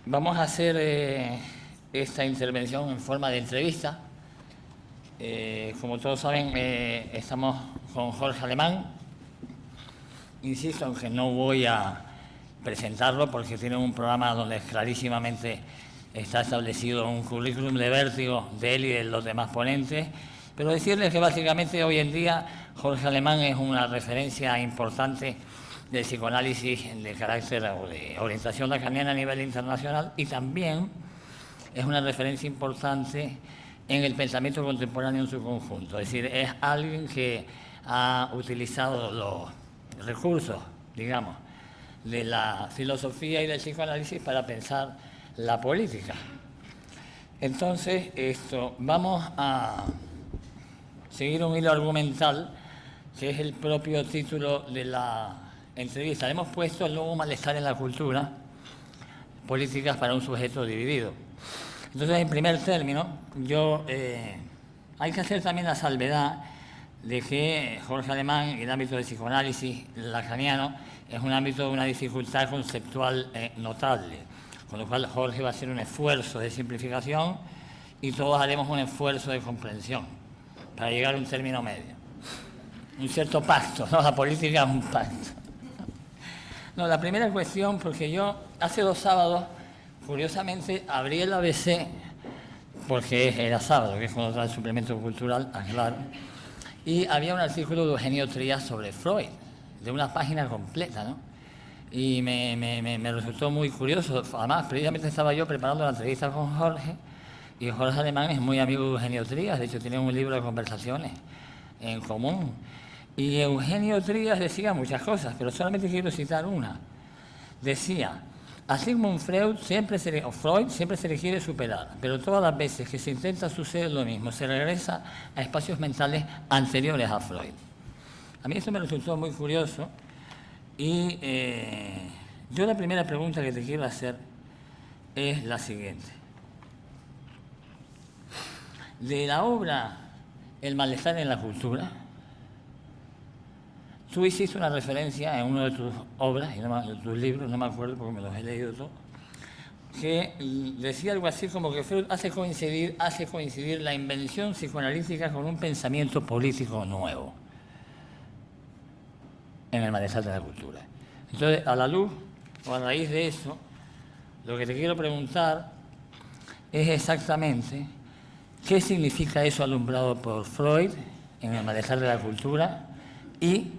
Vamos a hacer esta intervención en forma de entrevista. Como todos saben, estamos con Jorge Alemán. Insisto en que no voy a presentarlo porque tiene un programa donde clarísimamente está establecido un currículum de vértigo de él y de los demás ponentes, pero decirles que básicamente hoy en día Jorge Alemán es una referencia importante del psicoanálisis de carácter o de orientación lacaniana a nivel internacional, y también es una referencia importante en el pensamiento contemporáneo en su conjunto. Es decir, es alguien que ha utilizado los recursos, digamos, de la filosofía y del psicoanálisis para pensar la política. Entonces, vamos a seguir un hilo argumental que es el propio título de la entrevista. Le hemos puesto el nuevo malestar en la cultura, políticas para un sujeto dividido. Entonces, en primer término, hay que hacer también la salvedad de que Jorge Alemán, el ámbito del psicoanálisis lacaniano, es un ámbito de una dificultad conceptual notable, con lo cual Jorge va a hacer un esfuerzo de simplificación y todos haremos un esfuerzo de comprensión para llegar a un término medio. Un cierto pacto, ¿no? La política es un pacto. No, la primera cuestión, porque yo hace 2 sábados, curiosamente, abrí el ABC, porque era sábado, que es cuando trae el suplemento cultural, aclaro, y había un artículo de Eugenio Trías sobre Freud, de una página completa, ¿no? Y me resultó muy curioso. Además, precisamente estaba yo preparando la entrevista con Jorge, y Jorge Alemán es muy amigo de Eugenio Trías, de hecho tienen un libro de conversaciones en común. Y Eugenio Trías decía muchas cosas, pero solamente quiero citar una. Decía: a Sigmund Freud siempre se le quiere superar, pero todas las veces que se intenta suceder lo mismo, se regresa a espacios mentales anteriores a Freud. A mí esto me resultó muy curioso y yo la primera pregunta que te quiero hacer es la siguiente. De la obra El malestar en la cultura, tú hiciste una referencia en uno de tus obras, de tus libros, no me acuerdo porque me los he leído todos, que decía algo así como que Freud hace coincidir la invención psicoanalítica con un pensamiento político nuevo en el malestar de la cultura. Entonces, a la luz o a raíz de eso, lo que te quiero preguntar es exactamente qué significa eso alumbrado por Freud en el malestar de la cultura y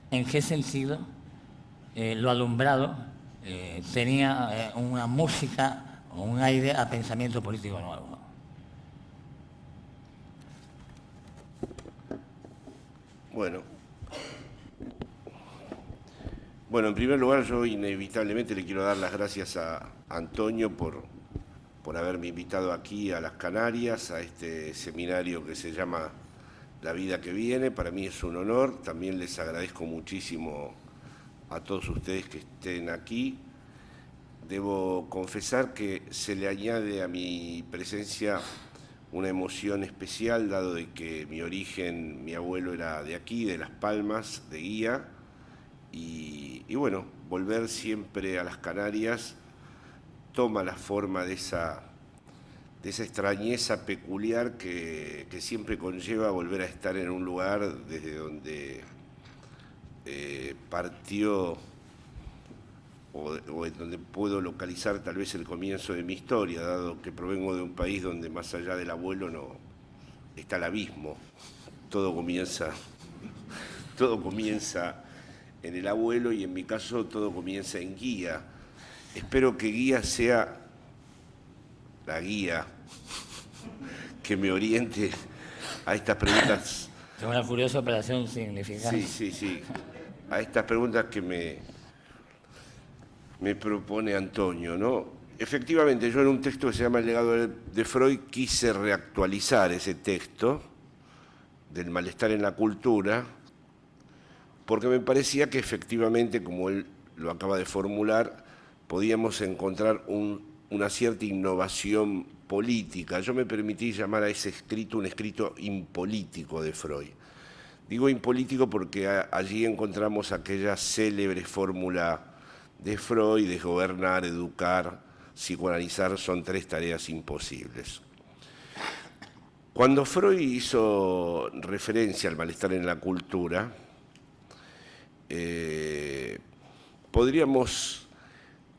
en qué sentido lo alumbrado tenía una música o un aire a pensamiento político nuevo. Bueno, en primer lugar, yo inevitablemente le quiero dar las gracias a Antonio por haberme invitado aquí a las Canarias, a este seminario que se llama La vida que viene. Para mí es un honor. También les agradezco muchísimo a todos ustedes que estén aquí. Debo confesar que se le añade a mi presencia una emoción especial, dado de que mi origen, mi abuelo era de aquí, de Las Palmas, de Guía, y bueno, volver siempre a las Canarias toma la forma de esa extrañeza peculiar que siempre conlleva volver a estar en un lugar desde donde partió o en donde puedo localizar tal vez el comienzo de mi historia, dado que provengo de un país donde más allá del abuelo no está el abismo. Todo comienza en el abuelo y en mi caso todo comienza en Guía. Espero que Guía sea la guía que me oriente a estas preguntas. Es una curiosa operación significante. Sí. A estas preguntas que me propone Antonio, ¿no? Efectivamente, yo en un texto que se llama El legado de Freud quise reactualizar ese texto del malestar en la cultura, porque me parecía que efectivamente, como él lo acaba de formular, podíamos encontrar una cierta innovación política. Yo me permití llamar a ese escrito un escrito impolítico de Freud. Digo impolítico porque allí encontramos aquella célebre fórmula de Freud de gobernar, educar, psicoanalizar son 3 tareas imposibles. Cuando Freud hizo referencia al malestar en la cultura, podríamos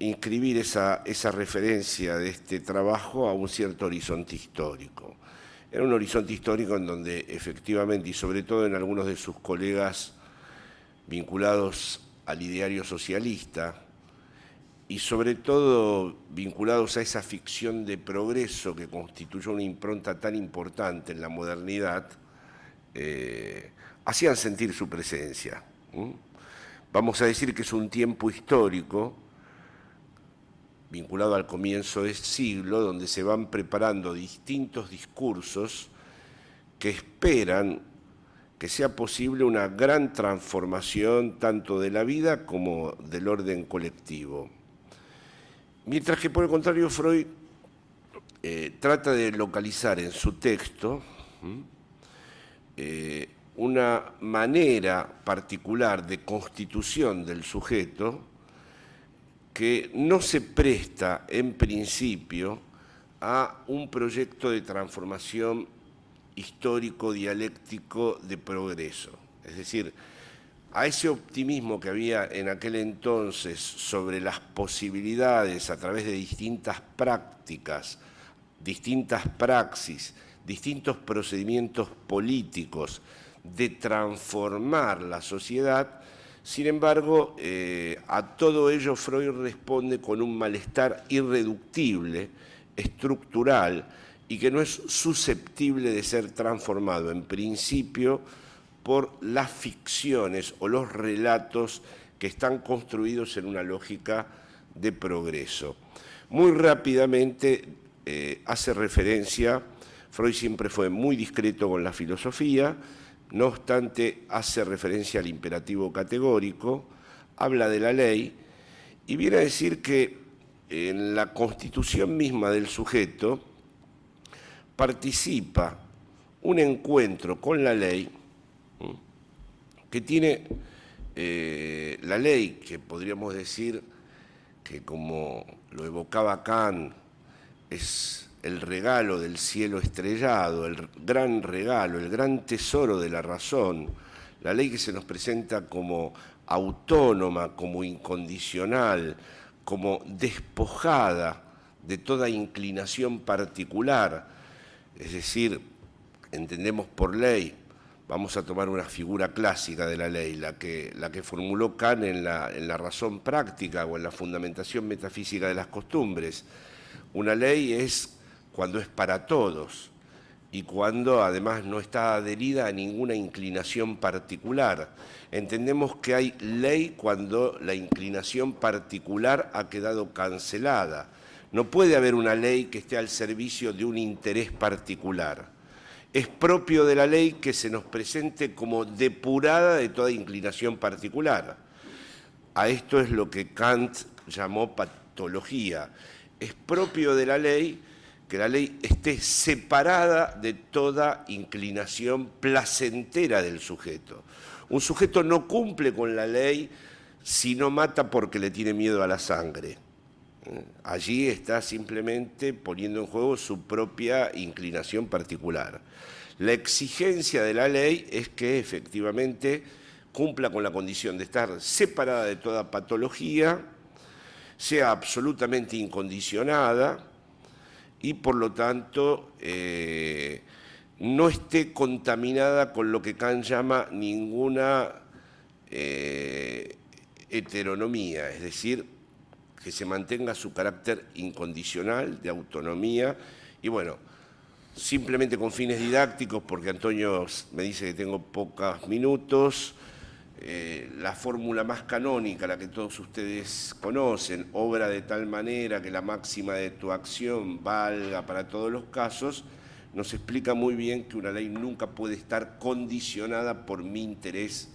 inscribir esa referencia de este trabajo a un cierto horizonte histórico. Era un horizonte histórico en donde efectivamente, y sobre todo en algunos de sus colegas vinculados al ideario socialista, y sobre todo vinculados a esa ficción de progreso que constituyó una impronta tan importante en la modernidad, hacían sentir su presencia. Vamos a decir que es un tiempo histórico vinculado al comienzo del siglo, donde se van preparando distintos discursos que esperan que sea posible una gran transformación tanto de la vida como del orden colectivo. Mientras que, por el contrario, Freud trata de localizar en su texto una manera particular de constitución del sujeto que no se presta en principio a un proyecto de transformación histórico, dialéctico, de progreso. Es decir, a ese optimismo que había en aquel entonces sobre las posibilidades a través de distintas prácticas, distintas praxis, distintos procedimientos políticos de transformar la sociedad. Sin embargo, a todo ello Freud responde con un malestar irreductible, estructural, y que no es susceptible de ser transformado en principio por las ficciones o los relatos que están construidos en una lógica de progreso. Muy rápidamente hace referencia, Freud siempre fue muy discreto con la filosofía, no obstante hace referencia al imperativo categórico, habla de la ley y viene a decir que en la constitución misma del sujeto participa un encuentro con la ley que tiene la ley, que podríamos decir que, como lo evocaba Kant, es el regalo del cielo estrellado, el gran regalo, el gran tesoro de la razón, la ley que se nos presenta como autónoma, como incondicional, como despojada de toda inclinación particular. Es decir, entendemos por ley, vamos a tomar una figura clásica de la ley, la que formuló Kant en la razón práctica o en la fundamentación metafísica de las costumbres. Una ley es cuando es para todos y cuando además no está adherida a ninguna inclinación particular. Entendemos que hay ley cuando la inclinación particular ha quedado cancelada. No puede haber una ley que esté al servicio de un interés particular. Es propio de la ley que se nos presente como depurada de toda inclinación particular. A esto es lo que Kant llamó patología. Es propio de la ley que la ley esté separada de toda inclinación placentera del sujeto. Un sujeto no cumple con la ley si no mata porque le tiene miedo a la sangre. Allí está simplemente poniendo en juego su propia inclinación particular. La exigencia de la ley es que efectivamente cumpla con la condición de estar separada de toda patología, sea absolutamente incondicionada y por lo tanto no esté contaminada con lo que Kant llama ninguna heteronomía, es decir, que se mantenga su carácter incondicional de autonomía y bueno, simplemente con fines didácticos, porque Antonio me dice que tengo pocos minutos, la fórmula más canónica, la que todos ustedes conocen, obra de tal manera que la máxima de tu acción valga para todos los casos, nos explica muy bien que una ley nunca puede estar condicionada por mi interés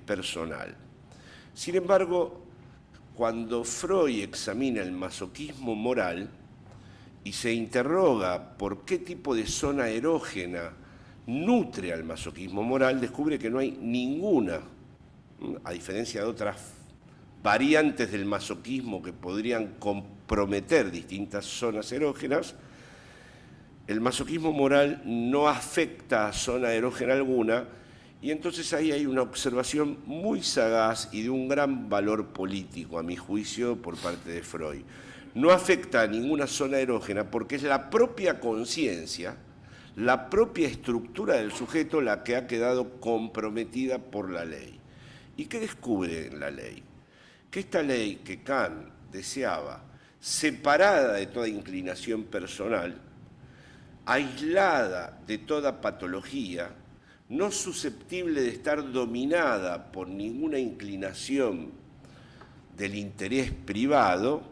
personal. Sin embargo, cuando Freud examina el masoquismo moral y se interroga por qué tipo de zona erógena nutre al masoquismo moral, descubre que no hay ninguna, a diferencia de otras variantes del masoquismo que podrían comprometer distintas zonas erógenas, el masoquismo moral no afecta a zona erógena alguna, y entonces ahí hay una observación muy sagaz y de un gran valor político, a mi juicio, por parte de Freud. No afecta a ninguna zona erógena porque es la propia conciencia, la propia estructura del sujeto la que ha quedado comprometida por la ley. ¿Y qué descubre en la ley? Que esta ley que Kant deseaba, separada de toda inclinación personal, aislada de toda patología, no susceptible de estar dominada por ninguna inclinación del interés privado,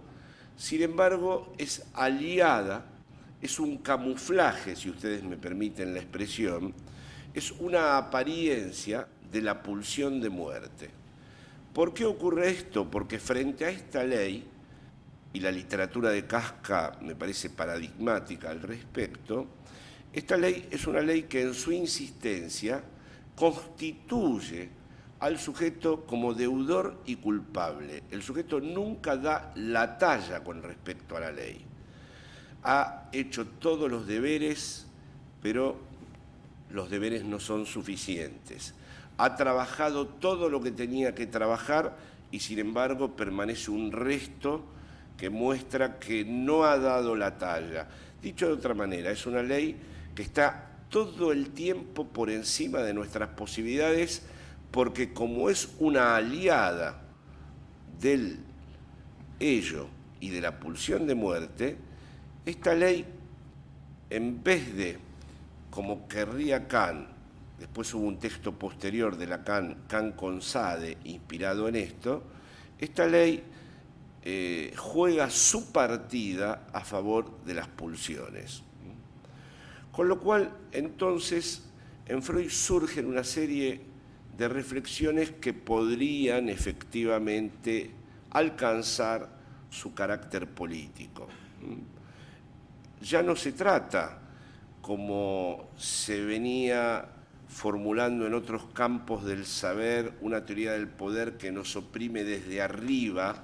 sin embargo es aliada, es un camuflaje, si ustedes me permiten la expresión, es una apariencia de la pulsión de muerte. ¿Por qué ocurre esto? Porque frente a esta ley, y la literatura de Kafka me parece paradigmática al respecto, esta ley es una ley que en su insistencia constituye al sujeto como deudor y culpable. El sujeto nunca da la talla con respecto a la ley. Ha hecho todos los deberes, pero los deberes no son suficientes. Ha trabajado todo lo que tenía que trabajar y sin embargo permanece un resto que muestra que no ha dado la talla. Dicho de otra manera, es una ley que está todo el tiempo por encima de nuestras posibilidades porque como es una aliada del ello y de la pulsión de muerte, esta ley, en vez de, como querría Kant, después hubo un texto posterior de Lacan, Kant con Sade, inspirado en esto, esta ley juega su partida a favor de las pulsiones. Con lo cual, entonces, en Freud surgen una serie de reflexiones que podrían efectivamente alcanzar su carácter político. Ya no se trata, como se venía formulando en otros campos del saber, una teoría del poder que nos oprime desde arriba,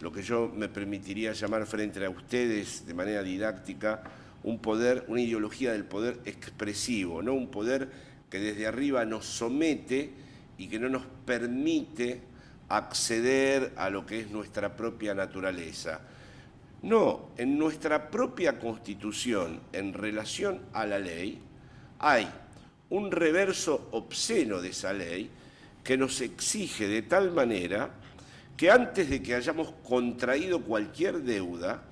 lo que yo me permitiría llamar frente a ustedes de manera didáctica, un poder, una ideología del poder expresivo, ¿no? Un poder que desde arriba nos somete y que no nos permite acceder a lo que es nuestra propia naturaleza. No, en nuestra propia Constitución, en relación a la ley, hay un reverso obsceno de esa ley que nos exige de tal manera que antes de que hayamos contraído cualquier deuda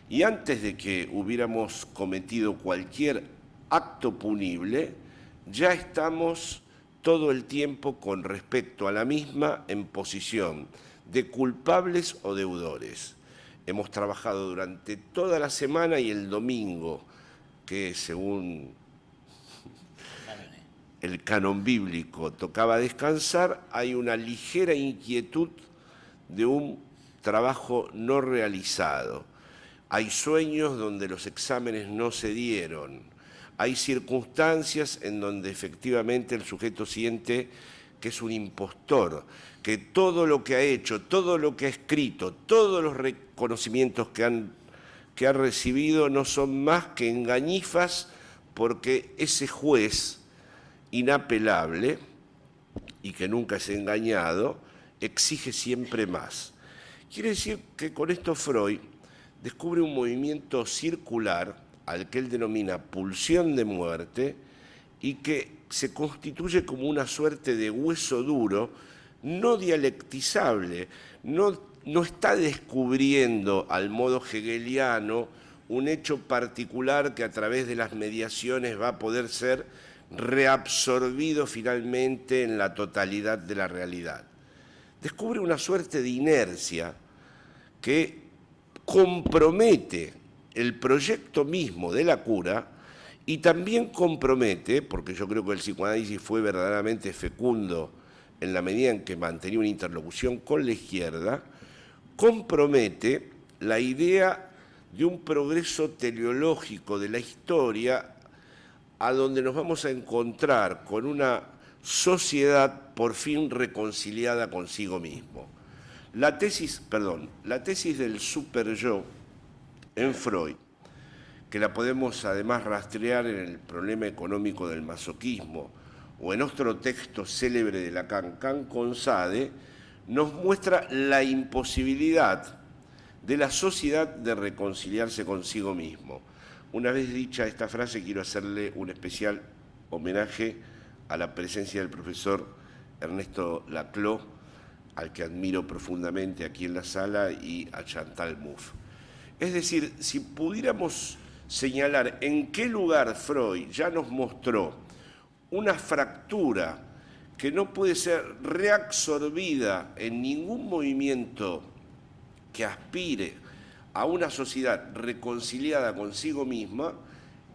y antes de que hubiéramos cometido cualquier acto punible, ya estamos todo el tiempo con respecto a la misma en posición de culpables o deudores. Hemos trabajado durante toda la semana y el domingo, que según el canon bíblico tocaba descansar, hay una ligera inquietud de un trabajo no realizado. Hay sueños donde los exámenes no se dieron. Hay circunstancias en donde efectivamente el sujeto siente que es un impostor, que todo lo que ha hecho, todo lo que ha escrito, todos los reconocimientos que ha recibido no son más que engañifas porque ese juez inapelable y que nunca es engañado, exige siempre más. Quiere decir que con esto Freud descubre un movimiento circular al que él denomina pulsión de muerte y que se constituye como una suerte de hueso duro, no dialectizable, no está descubriendo al modo hegeliano un hecho particular que a través de las mediaciones va a poder ser reabsorbido finalmente en la totalidad de la realidad. Descubre una suerte de inercia que compromete el proyecto mismo de la cura y también compromete, porque yo creo que el psicoanálisis fue verdaderamente fecundo en la medida en que mantenía una interlocución con la izquierda, compromete la idea de un progreso teleológico de la historia a donde nos vamos a encontrar con una sociedad por fin reconciliada consigo mismo. La tesis del super-yo en Freud, que la podemos además rastrear en el problema económico del masoquismo o en otro texto célebre de Lacan, Kant con Sade, nos muestra la imposibilidad de la sociedad de reconciliarse consigo mismo. Una vez dicha esta frase, quiero hacerle un especial homenaje a la presencia del profesor Ernesto Laclau, al que admiro profundamente aquí en la sala, y a Chantal Mouffe. Es decir, si pudiéramos señalar en qué lugar Freud ya nos mostró una fractura que no puede ser reabsorbida en ningún movimiento que aspire a una sociedad reconciliada consigo misma,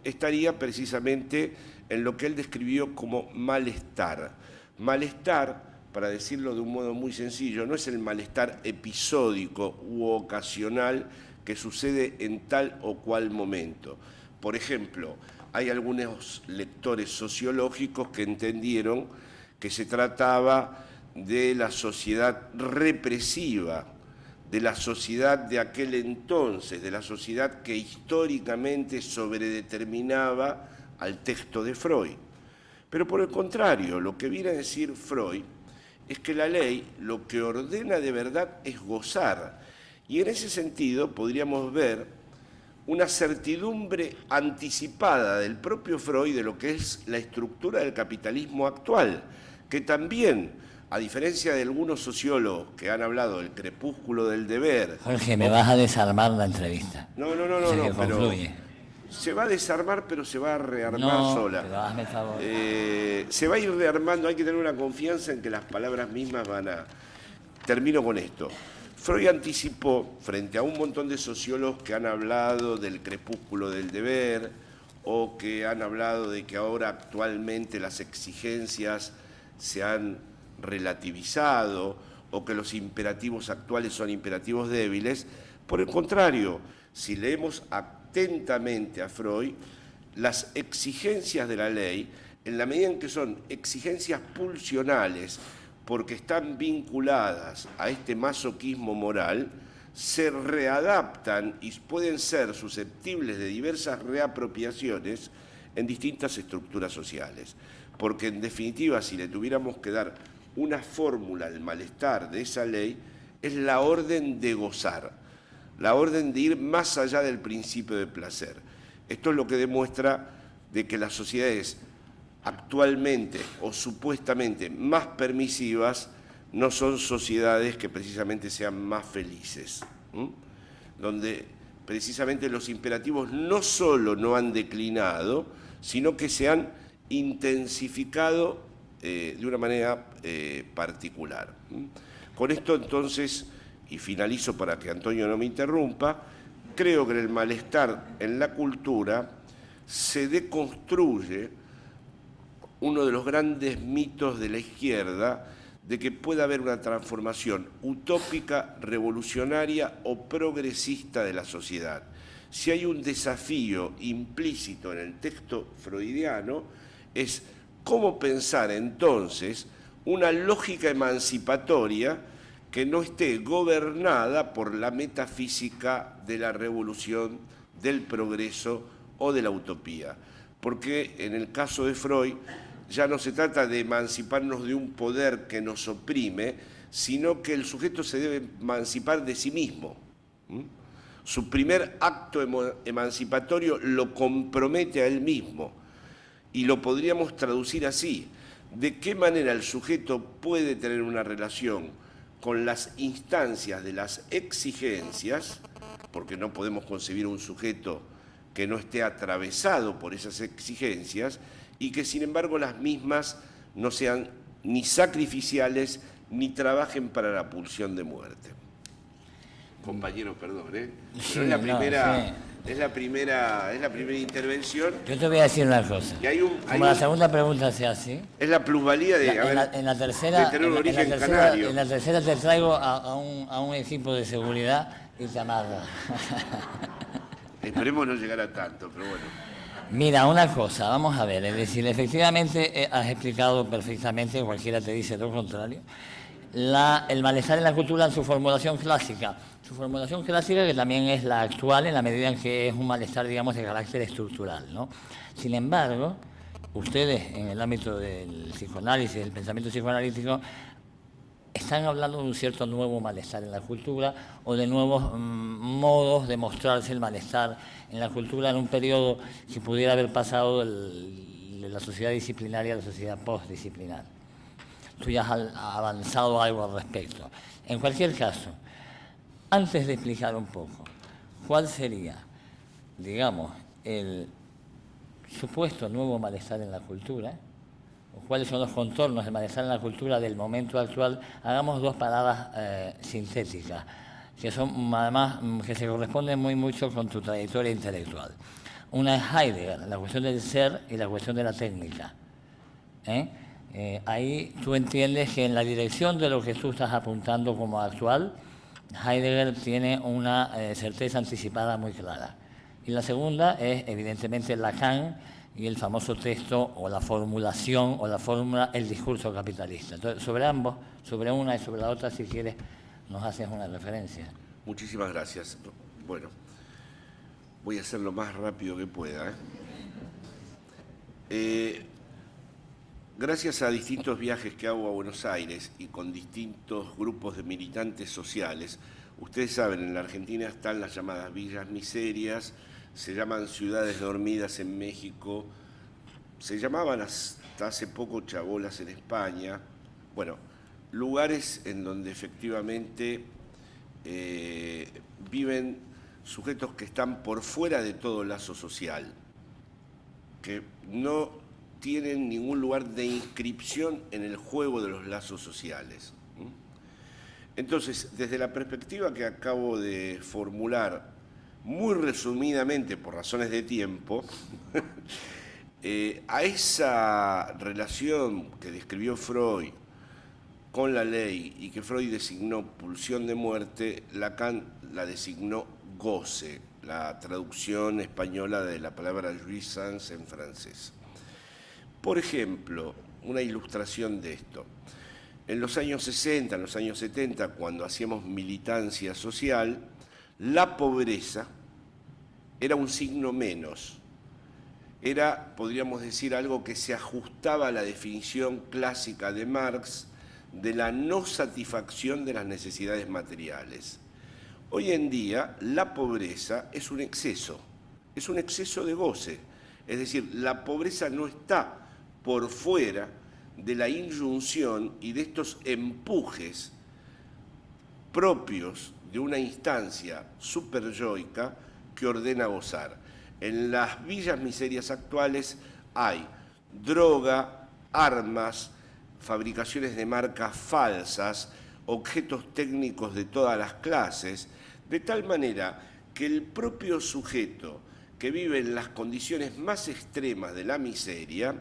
estaría precisamente en lo que él describió como malestar. Malestar, para decirlo de un modo muy sencillo, no es el malestar episódico u ocasional que sucede en tal o cual momento. Por ejemplo, hay algunos lectores sociológicos que entendieron que se trataba de la sociedad represiva, de la sociedad de aquel entonces, de la sociedad que históricamente sobredeterminaba al texto de Freud. Pero por el contrario, lo que viene a decir Freud es que la ley lo que ordena de verdad es gozar. Y en ese sentido podríamos ver una certidumbre anticipada del propio Freud de lo que es la estructura del capitalismo actual, que también, a diferencia de algunos sociólogos que han hablado del crepúsculo del deber... Jorge, me vas a desarmar la entrevista. No, pero se va a desarmar, pero se va a rearmar sola. Pero hazme el favor. Se va a ir rearmando, hay que tener una confianza en que las palabras mismas van a... Termino con esto. Freud anticipó, frente a un montón de sociólogos que han hablado del crepúsculo del deber o que han hablado de que ahora actualmente las exigencias se han relativizado o que los imperativos actuales son imperativos débiles. Por el contrario, si leemos atentamente a Freud, las exigencias de la ley, en la medida en que son exigencias pulsionales, porque están vinculadas a este masoquismo moral, se readaptan y pueden ser susceptibles de diversas reapropiaciones en distintas estructuras sociales. Porque en definitiva, si le tuviéramos que dar una fórmula al malestar de esa ley, es la orden de gozar, la orden de ir más allá del principio de placer. Esto es lo que demuestra de que las sociedades actualmente o supuestamente más permisivas no son sociedades que precisamente sean más felices, donde precisamente los imperativos no solo no han declinado, sino que se han intensificado de una manera particular. Con esto entonces, y finalizo para que Antonio no me interrumpa, creo que en el malestar en la cultura se deconstruye uno de los grandes mitos de la izquierda de que pueda haber una transformación utópica, revolucionaria o progresista de la sociedad. Si hay un desafío implícito en el texto freudiano, es cómo pensar entonces una lógica emancipatoria que no esté gobernada por la metafísica de la revolución, del progreso o de la utopía. Porque en el caso de Freud ya no se trata de emanciparnos de un poder que nos oprime, sino que el sujeto se debe emancipar de sí mismo. Su primer acto emancipatorio lo compromete a él mismo. Y lo podríamos traducir así: ¿de qué manera el sujeto puede tener una relación con las instancias de las exigencias? Porque no podemos concebir un sujeto que no esté atravesado por esas exigencias y que sin embargo las mismas no sean ni sacrificiales ni trabajen para la pulsión de muerte. Compañero, perdón, pero sí, es la primera intervención. Yo te voy a decir una cosa. Como la segunda pregunta sea así. Es la plusvalía de, en la tercera, tener un origen canario. En la tercera te traigo a un equipo de seguridad y te amarra. Esperemos no llegar a tanto, pero bueno. Mira, una cosa, vamos a ver, es decir, efectivamente has explicado perfectamente, cualquiera te dice lo contrario, el malestar en la cultura en su formulación clásica. Su formulación clásica, que también es la actual en la medida en que es un malestar, digamos, de carácter estructural, ¿no? Sin embargo, ustedes en el ámbito del psicoanálisis, del pensamiento psicoanalítico, están hablando de un cierto nuevo malestar en la cultura o de nuevos modos de mostrarse el malestar en la cultura en un periodo que pudiera haber pasado de la sociedad disciplinaria a la sociedad postdisciplinar. Tú ya has avanzado algo al respecto. En cualquier caso, antes de explicar un poco cuál sería, digamos, el supuesto nuevo malestar en la cultura, o cuáles son los contornos del malestar en la cultura del momento actual, hagamos dos paradas sintéticas, que son además que se corresponden muy mucho con tu trayectoria intelectual. Una es Heidegger, la cuestión del ser y la cuestión de la técnica. Ahí tú entiendes que en la dirección de lo que tú estás apuntando como actual, Heidegger tiene una certeza anticipada muy clara. Y la segunda es, evidentemente, Lacan y el famoso texto o la formulación o la fórmula El discurso capitalista. Entonces, sobre ambos, sobre una y sobre la otra, si quieres, nos haces una referencia. Muchísimas gracias. Bueno, voy a hacer lo más rápido que pueda. Gracias a distintos viajes que hago a Buenos Aires y con distintos grupos de militantes sociales, ustedes saben, en la Argentina están las llamadas villas miserias, se llaman ciudades dormidas en México, se llamaban hasta hace poco chabolas en España. Bueno, lugares en donde efectivamente viven sujetos que están por fuera de todo lazo social, que no tienen ningún lugar de inscripción en el juego de los lazos sociales. Entonces, desde la perspectiva que acabo de formular, muy resumidamente por razones de tiempo, a esa relación que describió Freud con la ley y que Freud designó pulsión de muerte, Lacan la designó goce, la traducción española de la palabra jouissance en francés. Por ejemplo, una ilustración de esto. En los años 60, en los años 70, cuando hacíamos militancia social, la pobreza era un signo menos. Era, podríamos decir, algo que se ajustaba a la definición clásica de Marx de la no satisfacción de las necesidades materiales. Hoy en día, la pobreza es un exceso de goce. Es decir, la pobreza no está por fuera de la inyunción y de estos empujes propios de una instancia superyoica que ordena gozar. En las villas miserias actuales hay droga, armas, fabricaciones de marcas falsas, objetos técnicos de todas las clases, de tal manera que el propio sujeto que vive en las condiciones más extremas de la miseria,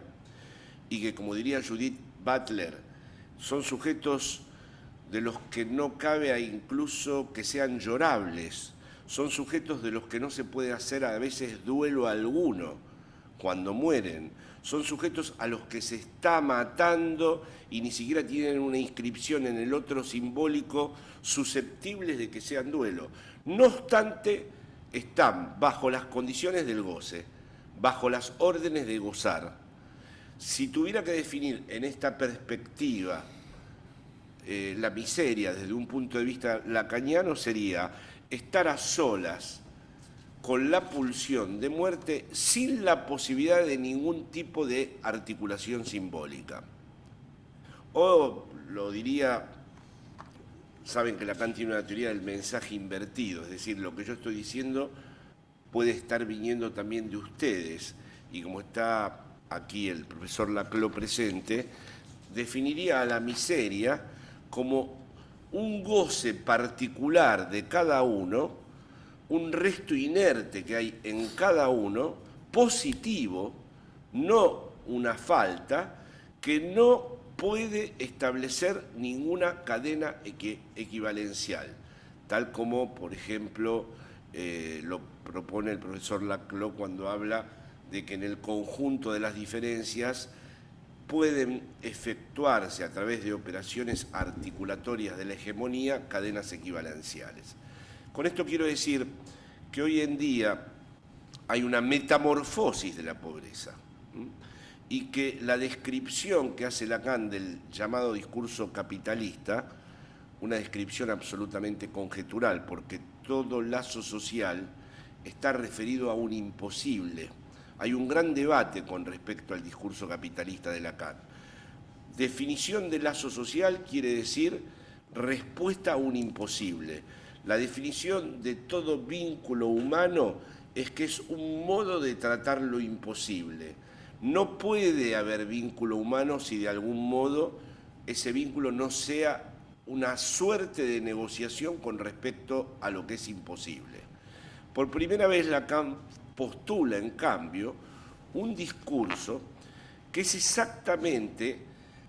y que, como diría Judith Butler, son sujetos de los que no cabe incluso que sean llorables, son sujetos de los que no se puede hacer a veces duelo alguno cuando mueren, son sujetos a los que se está matando y ni siquiera tienen una inscripción en el otro simbólico susceptibles de que sean duelo. No obstante, están bajo las condiciones del goce, bajo las órdenes de gozar. Si tuviera que definir en esta perspectiva la miseria desde un punto de vista lacaniano, sería estar a solas con la pulsión de muerte sin la posibilidad de ningún tipo de articulación simbólica. O lo diría, saben que Lacan tiene una teoría del mensaje invertido, es decir, lo que yo estoy diciendo puede estar viniendo también de ustedes, y como está aquí el profesor Laclau presente, definiría a la miseria como un goce particular de cada uno, un resto inerte que hay en cada uno, positivo, no una falta, que no puede establecer ninguna cadena equivalencial, tal como, por ejemplo, lo propone el profesor Laclau cuando habla de que en el conjunto de las diferencias pueden efectuarse a través de operaciones articulatorias de la hegemonía cadenas equivalenciales. Con esto quiero decir que hoy en día hay una metamorfosis de la pobreza y que la descripción que hace Lacan del llamado discurso capitalista, una descripción absolutamente conjetural, porque todo lazo social está referido a un imposible. Hay un gran debate con respecto al discurso capitalista de Lacan. Definición de lazo social quiere decir respuesta a un imposible. La definición de todo vínculo humano es que es un modo de tratar lo imposible. No puede haber vínculo humano si de algún modo ese vínculo no sea una suerte de negociación con respecto a lo que es imposible. Por primera vez Lacan postula, en cambio, un discurso que es exactamente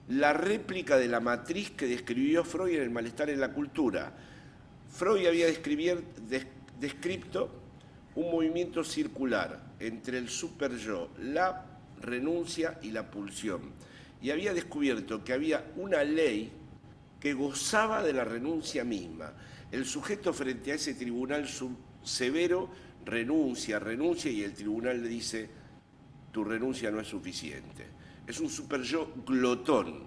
la réplica de la matriz que describió Freud en El malestar en la cultura. Freud había descrito un movimiento circular entre el superyo, la renuncia y la pulsión. Y había descubierto que había una ley que gozaba de la renuncia misma. El sujeto frente a ese tribunal severo renuncia y el tribunal le dice: tu renuncia no es suficiente. Es un superyo glotón,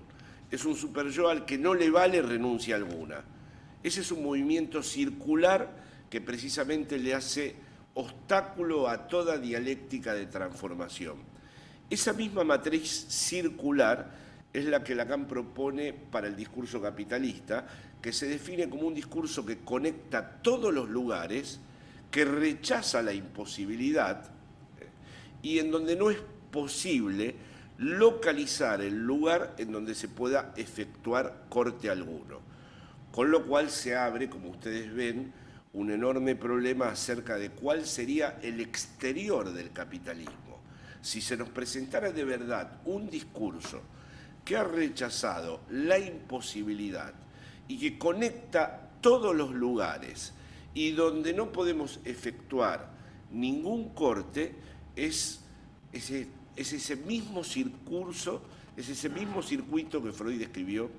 es un superyo al que no le vale renuncia alguna. Ese es un movimiento circular que precisamente le hace obstáculo a toda dialéctica de transformación. Esa misma matriz circular es la que Lacan propone para el discurso capitalista, que se define como un discurso que conecta todos los lugares, que rechaza la imposibilidad y en donde no es posible localizar el lugar en donde se pueda efectuar corte alguno. Con lo cual se abre, como ustedes ven, un enorme problema acerca de cuál sería el exterior del capitalismo. Si se nos presentara de verdad un discurso que ha rechazado la imposibilidad y que conecta todos los lugares y donde no podemos efectuar ningún corte, es ese mismo circuito que Freud describió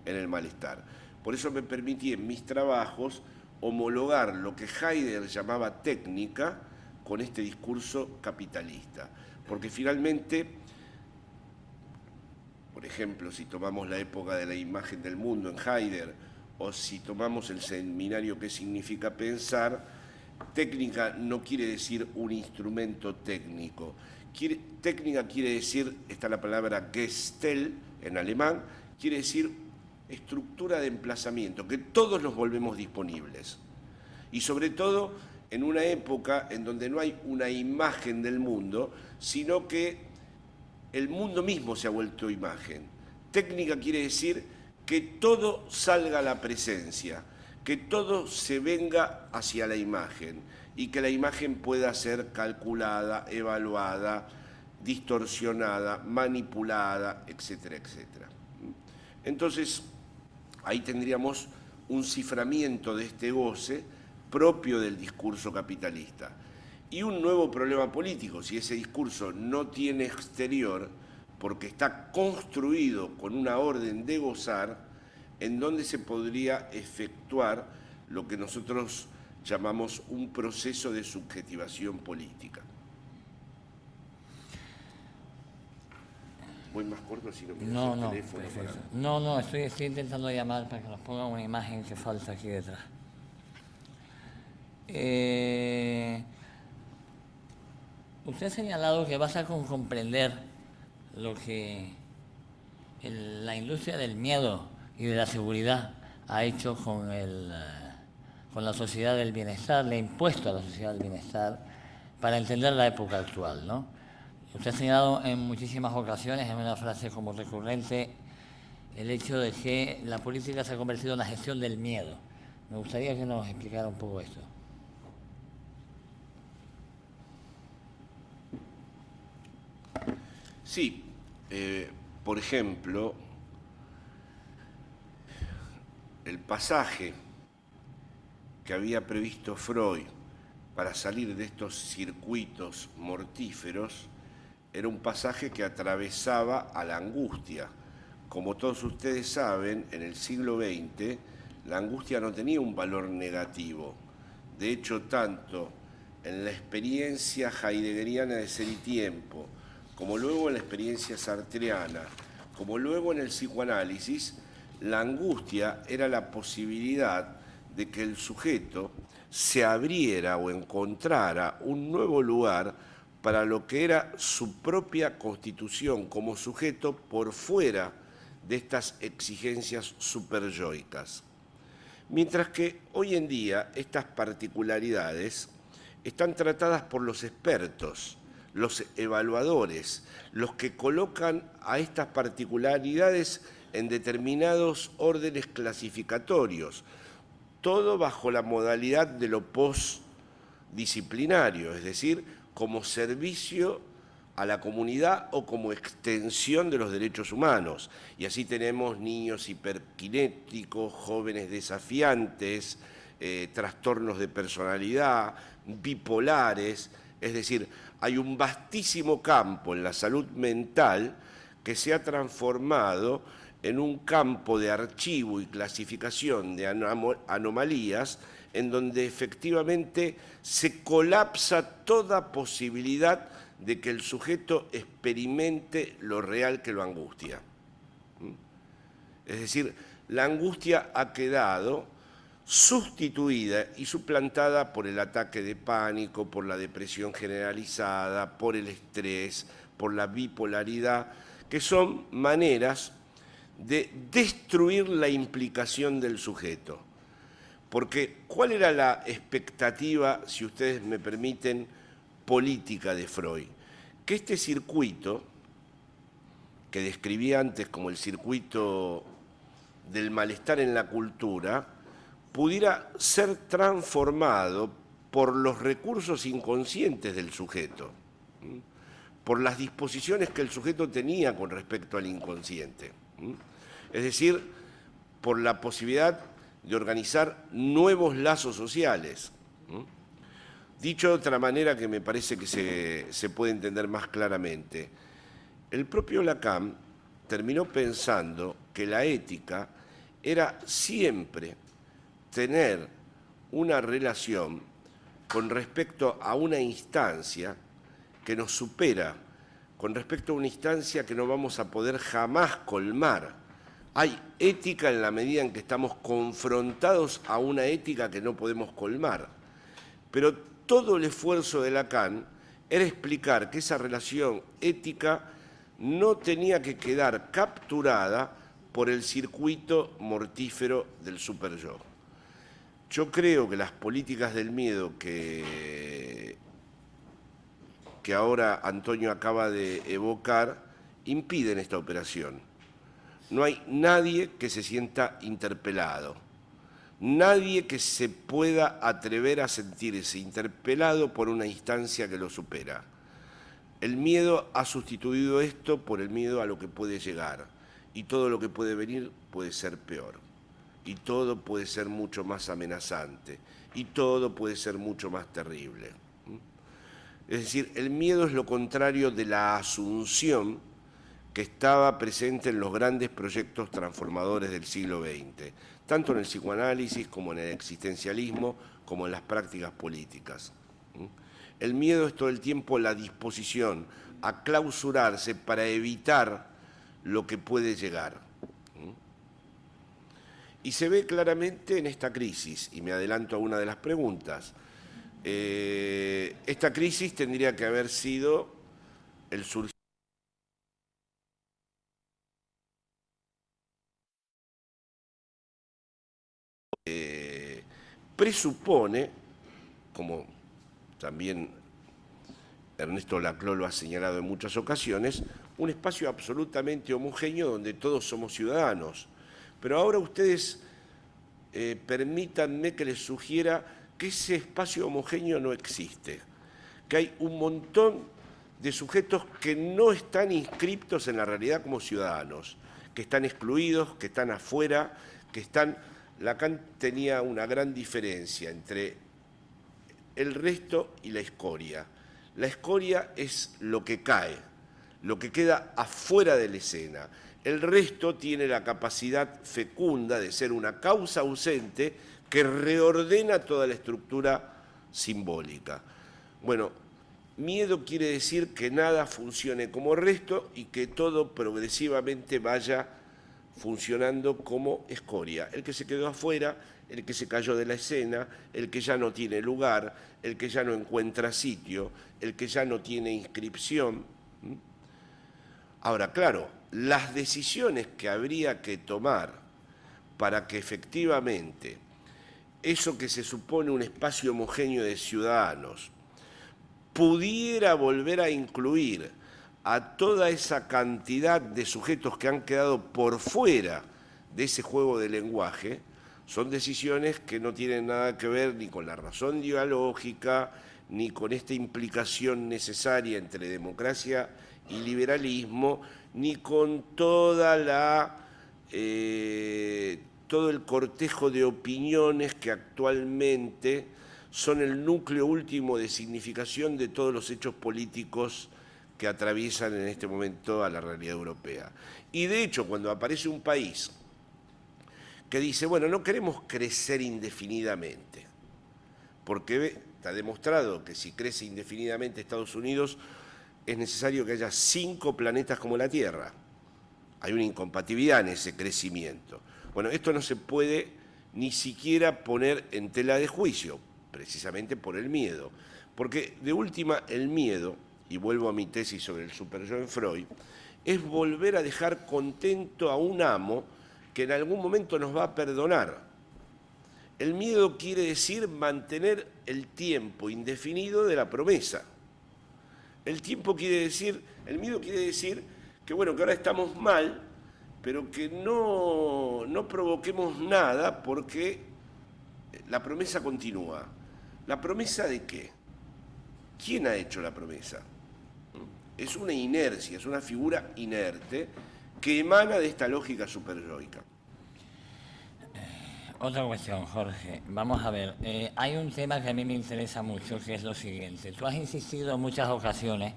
en El malestar. Por eso me permití en mis trabajos homologar lo que Heidegger llamaba técnica con este discurso capitalista. Porque finalmente, por ejemplo, si tomamos la época de la imagen del mundo en Heidegger, o si tomamos el seminario ¿Qué significa pensar?, técnica no quiere decir un instrumento técnico. Técnica quiere decir, está la palabra Gestell en alemán, quiere decir estructura de emplazamiento, que todos nos volvemos disponibles. Y sobre todo en una época en donde no hay una imagen del mundo, sino que el mundo mismo se ha vuelto imagen. Técnica quiere decir que todo salga a la presencia, que todo se venga hacia la imagen y que la imagen pueda ser calculada, evaluada, distorsionada, manipulada, etcétera, etcétera. Entonces, ahí tendríamos un ciframiento de este goce propio del discurso capitalista. Y un nuevo problema político, si ese discurso no tiene exterior, porque está construido con una orden de gozar, en donde se podría efectuar lo que nosotros llamamos un proceso de subjetivación política. Voy más corto si no miras el teléfono. No, estoy intentando llamar para que nos pongan una imagen que falta aquí detrás. Usted ha señalado que basta con comprender lo que la industria del miedo y de la seguridad ha hecho con la sociedad del bienestar, le ha impuesto a la sociedad del bienestar para entender la época actual, ¿no? Usted ha señalado en muchísimas ocasiones, en una frase como recurrente, el hecho de que la política se ha convertido en la gestión del miedo. Me gustaría que nos explicara un poco esto. Sí, por ejemplo, el pasaje que había previsto Freud para salir de estos circuitos mortíferos era un pasaje que atravesaba a la angustia. Como todos ustedes saben, en el siglo XX la angustia no tenía un valor negativo. De hecho, tanto en la experiencia heideggeriana de Ser y Tiempo, como luego en la experiencia sartreana, como luego en el psicoanálisis, la angustia era la posibilidad de que el sujeto se abriera o encontrara un nuevo lugar para lo que era su propia constitución como sujeto por fuera de estas exigencias superyoicas. Mientras que hoy en día estas particularidades están tratadas por los expertos, los evaluadores, los que colocan a estas particularidades en determinados órdenes clasificatorios, todo bajo la modalidad de lo postdisciplinario, es decir, como servicio a la comunidad o como extensión de los derechos humanos. Y así tenemos niños hiperkinéticos, jóvenes desafiantes, trastornos de personalidad, bipolares, es decir, hay un vastísimo campo en la salud mental que se ha transformado en un campo de archivo y clasificación de anomalías en donde efectivamente se colapsa toda posibilidad de que el sujeto experimente lo real que lo angustia. Es decir, la angustia ha quedado sustituida y suplantada por el ataque de pánico, por la depresión generalizada, por el estrés, por la bipolaridad, que son maneras de destruir la implicación del sujeto. Porque, ¿cuál era la expectativa, si ustedes me permiten, política de Freud? Que este circuito, que describí antes como el circuito del malestar en la cultura, pudiera ser transformado por los recursos inconscientes del sujeto, por las disposiciones que el sujeto tenía con respecto al inconsciente. Es decir, por la posibilidad de organizar nuevos lazos sociales. Dicho de otra manera que me parece que se puede entender más claramente, el propio Lacan terminó pensando que la ética era siempre tener una relación con respecto a una instancia que nos supera, con respecto a una instancia que no vamos a poder jamás colmar. Hay ética en la medida en que estamos confrontados a una ética que no podemos colmar. Pero todo el esfuerzo de Lacan era explicar que esa relación ética no tenía que quedar capturada por el circuito mortífero del superyo. Yo creo que las políticas del miedo que ahora Antonio acaba de evocar impiden esta operación. No hay nadie que se sienta interpelado, nadie que se pueda atrever a sentirse interpelado por una instancia que lo supera. El miedo ha sustituido esto por el miedo a lo que puede llegar, y todo lo que puede venir puede ser peor, y todo puede ser mucho más amenazante, y todo puede ser mucho más terrible. Es decir, el miedo es lo contrario de la asunción que estaba presente en los grandes proyectos transformadores del siglo XX, tanto en el psicoanálisis como en el existencialismo, como en las prácticas políticas. El miedo es todo el tiempo la disposición a clausurarse para evitar lo que puede llegar. Y se ve claramente en esta crisis, y me adelanto a una de las preguntas. Esta crisis tendría que haber sido el surgimiento presupone, como también Ernesto Laclau lo ha señalado en muchas ocasiones, un espacio absolutamente homogéneo donde todos somos ciudadanos. Pero ahora ustedes permítanme que les sugiera que ese espacio homogéneo no existe, que hay un montón de sujetos que no están inscriptos en la realidad como ciudadanos, que están excluidos, que están afuera, que están... Lacan tenía una gran diferencia entre el resto y la escoria. La escoria es lo que cae, lo que queda afuera de la escena. El resto tiene la capacidad fecunda de ser una causa ausente que reordena toda la estructura simbólica. Bueno, miedo quiere decir que nada funcione como resto y que todo progresivamente vaya funcionando como escoria. El que se quedó afuera, el que se cayó de la escena, el que ya no tiene lugar, el que ya no encuentra sitio, el que ya no tiene inscripción. Ahora, claro, las decisiones que habría que tomar para que efectivamente eso que se supone un espacio homogéneo de ciudadanos pudiera volver a incluir a toda esa cantidad de sujetos que han quedado por fuera de ese juego de lenguaje, son decisiones que no tienen nada que ver ni con la razón dialógica, ni con esta implicación necesaria entre democracia y liberalismo, ni con toda todo el cortejo de opiniones que actualmente son el núcleo último de significación de todos los hechos políticos que atraviesan en este momento a la realidad europea. Y de hecho, cuando aparece un país que dice, bueno, no queremos crecer indefinidamente, porque está demostrado que si crece indefinidamente Estados Unidos, es necesario que haya 5 planetas como la Tierra. Hay una incompatibilidad en ese crecimiento. Bueno, esto no se puede ni siquiera poner en tela de juicio, precisamente por el miedo. Porque de última, el miedo, y vuelvo a mi tesis sobre el super-yo en Freud, es volver a dejar contento a un amo que en algún momento nos va a perdonar. El miedo quiere decir mantener el tiempo indefinido de la promesa. El miedo quiere decir que bueno, que ahora estamos mal, pero que no provoquemos nada porque la promesa continúa. ¿La promesa de qué? ¿Quién ha hecho la promesa? Es una inercia, es una figura inerte que emana de esta lógica superyoica. Otra cuestión, Jorge. Vamos a ver. Hay un tema que a mí me interesa mucho, que es lo siguiente. Tú has insistido en muchas ocasiones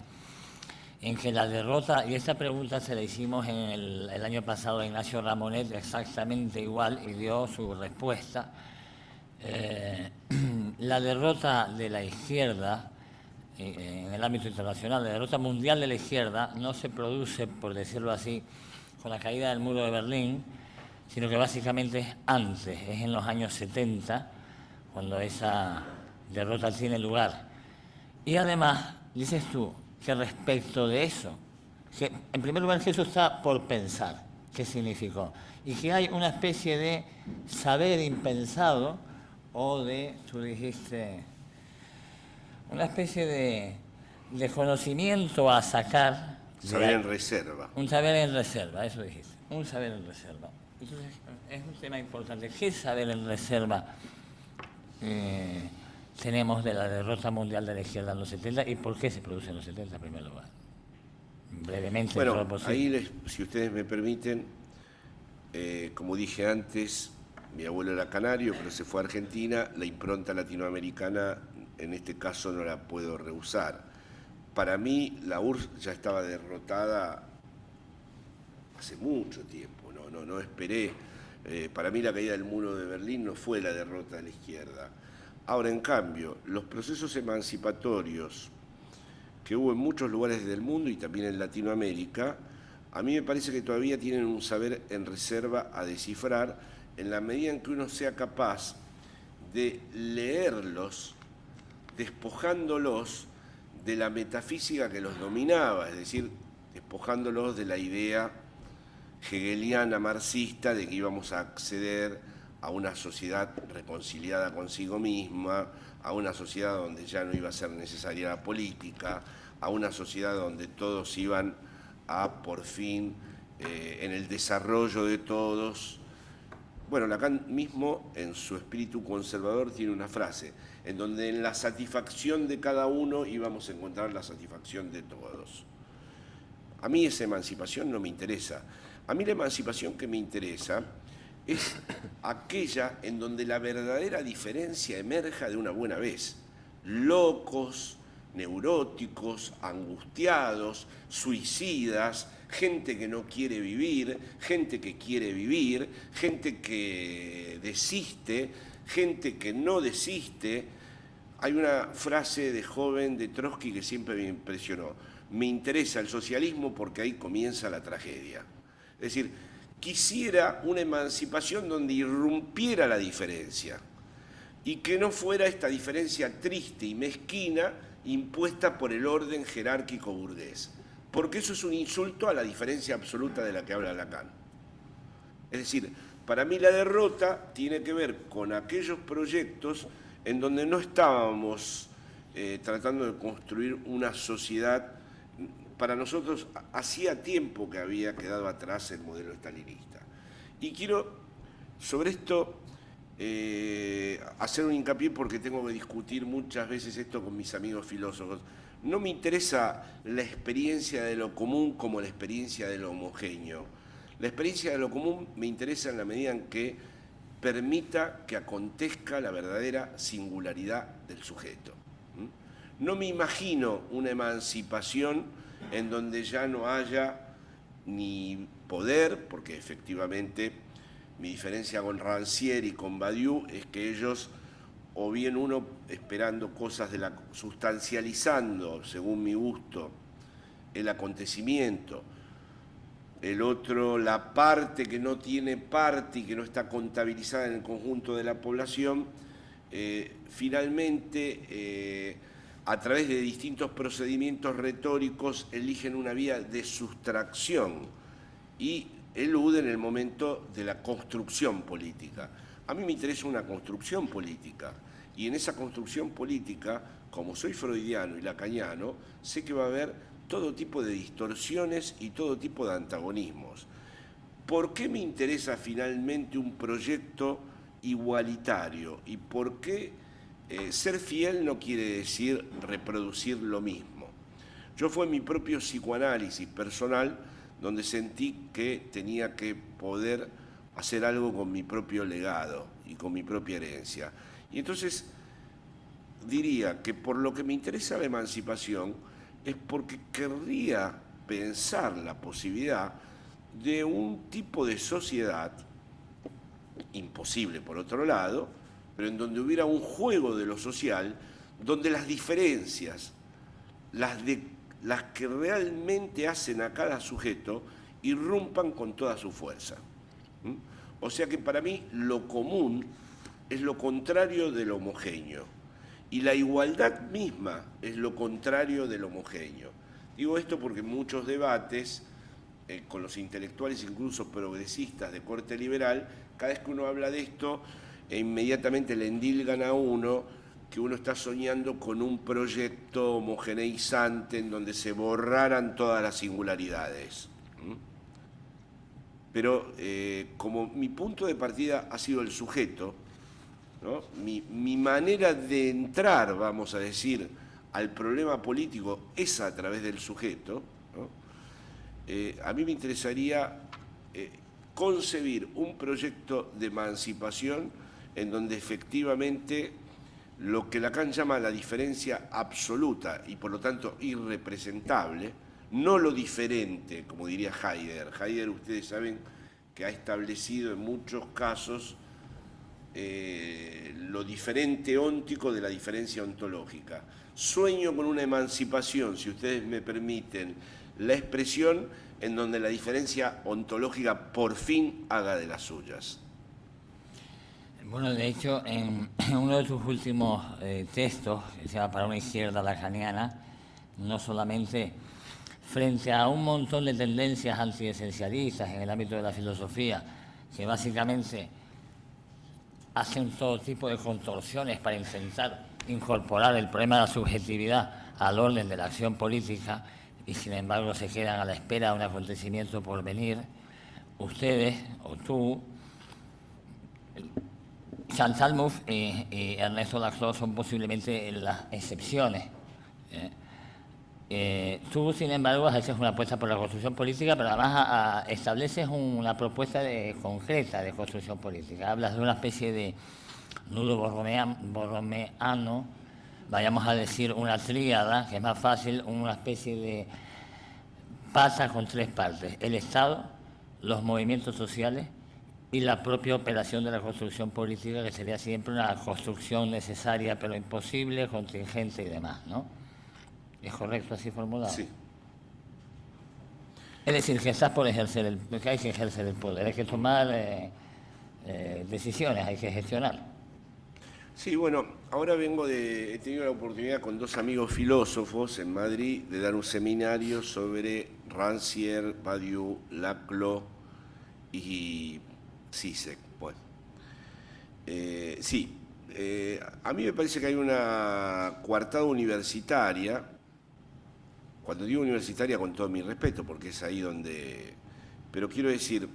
en que la derrota, y esta pregunta se la hicimos en el año pasado a Ignacio Ramonet exactamente igual y dio su respuesta. La derrota de la izquierda en el ámbito internacional, la derrota mundial de la izquierda no se produce, por decirlo así, con la caída del muro de Berlín, sino que básicamente es antes, es en los años 70, cuando esa derrota tiene lugar. Y además, dices tú, que respecto de eso, que en primer lugar que eso está por pensar, ¿qué significó? Y que hay una especie de saber impensado, o de, tú dijiste, una especie de conocimiento a sacar. Saber en reserva. Un saber en reserva, eso dijiste, un saber en reserva. Entonces, es un tema importante. ¿Qué saber en reserva tenemos de la derrota mundial de la izquierda en los 70 y por qué se produce en los 70 en primer lugar? Brevemente. Bueno, ahí, si ustedes me permiten, como dije antes, mi abuelo era canario, pero se fue a Argentina, la impronta latinoamericana en este caso no la puedo rehusar. Para mí la URSS ya estaba derrotada hace mucho tiempo, no esperé. Para mí la caída del muro de Berlín no fue la derrota de la izquierda. Ahora, en cambio, los procesos emancipatorios que hubo en muchos lugares del mundo y también en Latinoamérica, a mí me parece que todavía tienen un saber en reserva a descifrar en la medida en que uno sea capaz de leerlos, despojándolos de la metafísica que los dominaba, es decir, despojándolos de la idea hegeliana marxista de que íbamos a acceder a una sociedad reconciliada consigo misma, a una sociedad donde ya no iba a ser necesaria la política, a una sociedad donde todos iban a, por fin, en el desarrollo de todos. Bueno, Lacan mismo, en su espíritu conservador, tiene una frase, en donde en la satisfacción de cada uno íbamos a encontrar la satisfacción de todos. A mí esa emancipación no me interesa. A mí la emancipación que me interesa es aquella en donde la verdadera diferencia emerja de una buena vez. Locos, neuróticos, angustiados, suicidas, gente que no quiere vivir, gente que quiere vivir, gente que desiste, gente que no desiste. Hay una frase de joven de Trotsky que siempre me impresionó: me interesa el socialismo porque ahí comienza la tragedia. Es decir, quisiera una emancipación donde irrumpiera la diferencia y que no fuera esta diferencia triste y mezquina impuesta por el orden jerárquico burgués, porque eso es un insulto a la diferencia absoluta de la que habla Lacan. Es decir, para mí la derrota tiene que ver con aquellos proyectos en donde no estábamos tratando de construir una sociedad. Para nosotros hacía tiempo que había quedado atrás el modelo estalinista. Y quiero sobre esto hacer un hincapié porque tengo que discutir muchas veces esto con mis amigos filósofos. No me interesa la experiencia de lo común como la experiencia de lo homogéneo. La experiencia de lo común me interesa en la medida en que permita que acontezca la verdadera singularidad del sujeto. No me imagino una emancipación en donde ya no haya ni poder, porque efectivamente mi diferencia con Rancière y con Badiou es que ellos, o bien uno esperando cosas sustancializando, según mi gusto, el acontecimiento, el otro la parte que no tiene parte y que no está contabilizada en el conjunto de la población, finalmente a través de distintos procedimientos retóricos eligen una vía de sustracción y eluden el momento de la construcción política. A mí me interesa una construcción política y en esa construcción política, como soy freudiano y lacaniano, sé que va a haber todo tipo de distorsiones y todo tipo de antagonismos. ¿Por qué me interesa finalmente un proyecto igualitario? ¿Y por qué ser fiel no quiere decir reproducir lo mismo? Yo fue mi propio psicoanálisis personal donde sentí que tenía que poder hacer algo con mi propio legado y con mi propia herencia. Y entonces diría que por lo que me interesa la emancipación es porque querría pensar la posibilidad de un tipo de sociedad, imposible por otro lado, pero en donde hubiera un juego de lo social, donde las diferencias, las que realmente hacen a cada sujeto, irrumpan con toda su fuerza. O sea que para mí lo común es lo contrario de lo homogéneo. Y la igualdad misma es lo contrario del homogéneo. Digo esto porque en muchos debates, con los intelectuales incluso progresistas de corte liberal, cada vez que uno habla de esto, inmediatamente le endilgan a uno que uno está soñando con un proyecto homogeneizante en donde se borraran todas las singularidades. Pero como mi punto de partida ha sido el sujeto, ¿no? Mi manera de entrar, vamos a decir, al problema político es a través del sujeto, ¿no? A mí me interesaría concebir un proyecto de emancipación en donde efectivamente lo que Lacan llama la diferencia absoluta y por lo tanto irrepresentable, no lo diferente, como diría Heidegger. Heidegger, ustedes saben que ha establecido en muchos casos lo diferente óntico de la diferencia ontológica. Sueño con una emancipación, si ustedes me permiten la expresión, en donde la diferencia ontológica por fin haga de las suyas. Bueno, de hecho, en uno de sus últimos textos, que se llama Para una izquierda lacaniana, no solamente frente a un montón de tendencias antiesencialistas en el ámbito de la filosofía, que básicamente hacen todo tipo de contorsiones para intentar incorporar el problema de la subjetividad al orden de la acción política y sin embargo se quedan a la espera de un acontecimiento por venir, ustedes o tú, Chantal Mouffe y Ernesto Laclau son posiblemente las excepciones. Tú, sin embargo, haces una apuesta por la construcción política, pero además estableces una propuesta concreta de construcción política. Hablas de una especie de nudo borromeano vayamos a decir una tríada, que es más fácil, una especie de pata con tres partes: el Estado, los movimientos sociales y la propia operación de la construcción política, que sería siempre una construcción necesaria pero imposible, contingente y demás, ¿no? ¿Es correcto así formulado? Sí. Es decir, que estás por ejercer que hay que ejercer el poder, hay que tomar decisiones, hay que gestionar. Sí, bueno, ahora he tenido la oportunidad con dos amigos filósofos en Madrid de dar un seminario sobre Rancière, Badiou, Laclos y Zizek. Bueno, sí, a mí me parece que hay una coartada universitaria, cuando digo universitaria con todo mi respeto, porque es ahí donde... Pero quiero decir,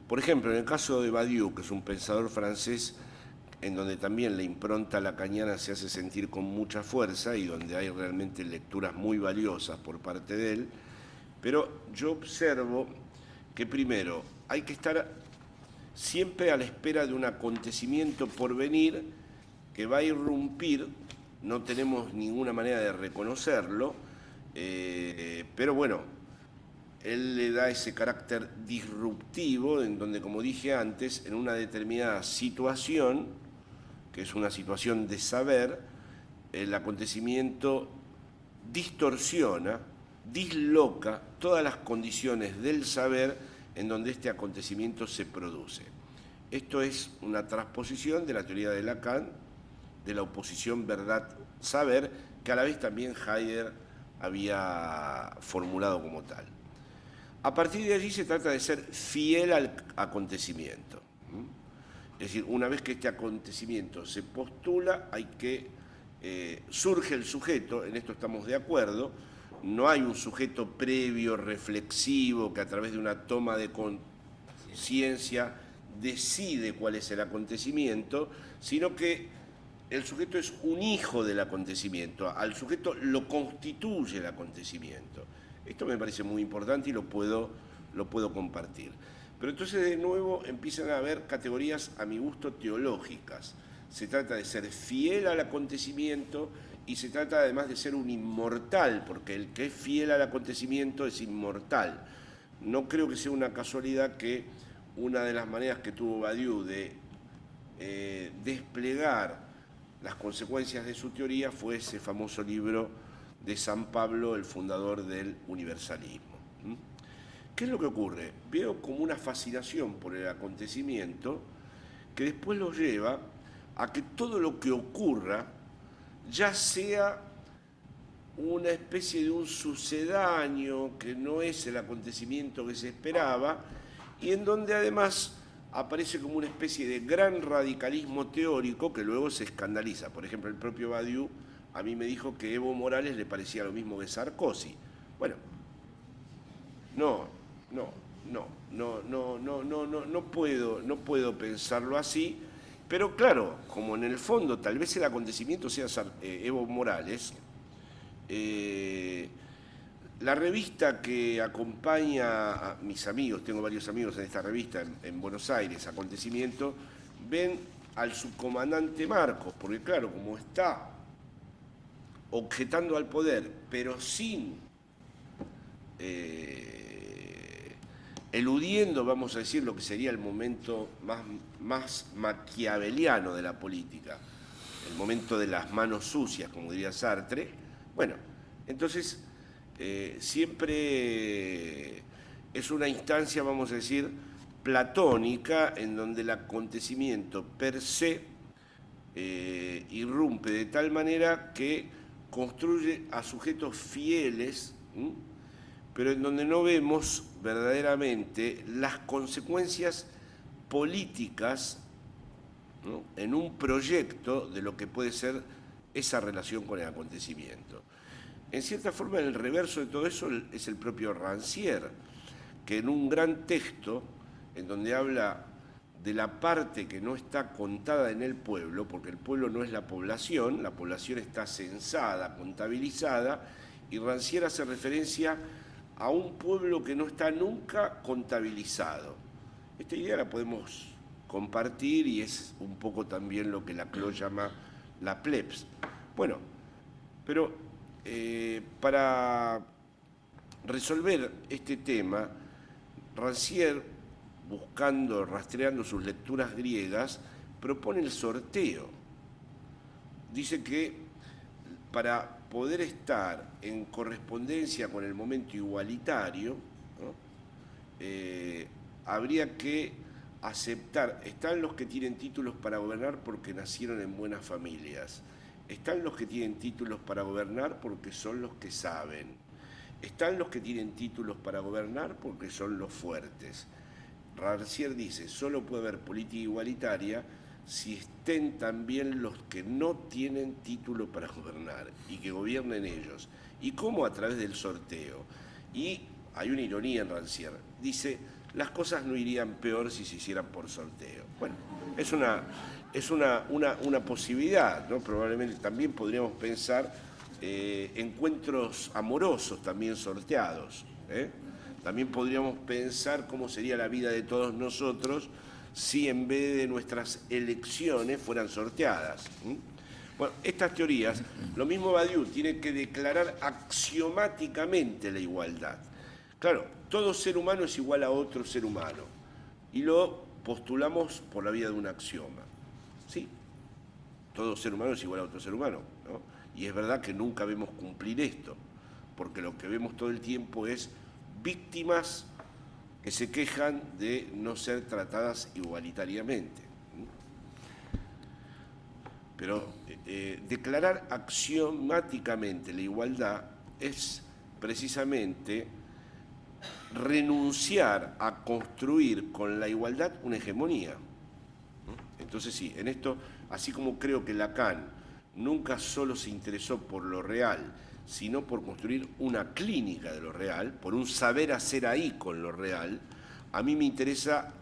por ejemplo, en el caso de Badiou, que es un pensador francés, en donde también la impronta lacaniana se hace sentir con mucha fuerza y donde hay realmente lecturas muy valiosas por parte de él, pero yo observo que primero hay que estar siempre a la espera de un acontecimiento por venir que va a irrumpir, no tenemos ninguna manera de reconocerlo, pero bueno, él le da ese carácter disruptivo en donde, como dije antes, en una determinada situación, que es una situación de saber, el acontecimiento distorsiona, disloca todas las condiciones del saber en donde este acontecimiento se produce. Esto es una transposición de la teoría de Lacan, de la oposición verdad-saber, que a la vez también Heidegger había formulado como tal. A partir de allí se trata de ser fiel al acontecimiento. Es decir, una vez que este acontecimiento se postula, surge el sujeto, en esto estamos de acuerdo, no hay un sujeto previo, reflexivo, que a través de una toma de conciencia decide cuál es el acontecimiento, sino que el sujeto es un hijo del acontecimiento, al sujeto lo constituye el acontecimiento. Esto me parece muy importante y lo puedo compartir. Pero entonces de nuevo empiezan a haber categorías a mi gusto teológicas. Se trata de ser fiel al acontecimiento y se trata además de ser un inmortal, porque el que es fiel al acontecimiento es inmortal. No creo que sea una casualidad que una de las maneras que tuvo Badiou de desplegar las consecuencias de su teoría fue ese famoso libro de San Pablo, el fundador del universalismo. ¿Qué es lo que ocurre? Veo como una fascinación por el acontecimiento que después lo lleva a que todo lo que ocurra ya sea una especie de un sucedáneo que no es el acontecimiento que se esperaba y en donde además aparece como una especie de gran radicalismo teórico que luego se escandaliza. Por ejemplo, el propio Badiou a mí me dijo que Evo Morales le parecía lo mismo que Sarkozy. Bueno, no puedo pensarlo así, pero claro, como en el fondo tal vez el acontecimiento sea Evo Morales, la revista que acompaña a mis amigos, tengo varios amigos en esta revista en Buenos Aires, Acontecimiento, ven al subcomandante Marcos, porque claro, como está objetando al poder, pero sin eludiendo, vamos a decir, lo que sería el momento más maquiaveliano de la política, el momento de las manos sucias, como diría Sartre. Bueno, entonces siempre es una instancia, vamos a decir, platónica, en donde el acontecimiento per se irrumpe de tal manera que construye a sujetos fieles, pero en donde no vemos verdaderamente las consecuencias políticas, ¿no?, en un proyecto de lo que puede ser esa relación con el acontecimiento. En cierta forma, el reverso de todo eso es el propio Rancière, que en un gran texto, en donde habla de la parte que no está contada en el pueblo, porque el pueblo no es la población está censada, contabilizada, y Rancière hace referencia a un pueblo que no está nunca contabilizado. Esta idea la podemos compartir y es un poco también lo que Laclos llama la plebs. Bueno, pero para resolver este tema, Rancière, rastreando sus lecturas griegas, propone el sorteo. Dice que para poder estar en correspondencia con el momento igualitario, ¿no? Habría que aceptar, están los que tienen títulos para gobernar porque nacieron en buenas familias, están los que tienen títulos para gobernar porque son los que saben, están los que tienen títulos para gobernar porque son los fuertes. Rancière dice, solo puede haber política igualitaria si estén también los que no tienen título para gobernar y que gobiernen ellos. ¿Y cómo? A través del sorteo. Y hay una ironía en Rancière. Dice, las cosas no irían peor si se hicieran por sorteo. Bueno, es una posibilidad, ¿no? Probablemente también podríamos pensar encuentros amorosos también sorteados, ¿eh? También podríamos pensar cómo sería la vida de todos nosotros si en vez de nuestras elecciones fueran sorteadas. Bueno, estas teorías, lo mismo Badiou tiene que declarar axiomáticamente la igualdad. Claro, todo ser humano es igual a otro ser humano y lo postulamos por la vía de un axioma. ¿Sí? Todo ser humano es igual a otro ser humano, ¿no? Y es verdad que nunca vemos cumplir esto, porque lo que vemos todo el tiempo es víctimas que se quejan de no ser tratadas igualitariamente. Pero declarar axiomáticamente la igualdad es precisamente renunciar a construir con la igualdad una hegemonía. Entonces sí, en esto, así como creo que Lacan nunca solo se interesó por lo real, sino por construir una clínica de lo real, por un saber hacer ahí con lo real, a mí me interesa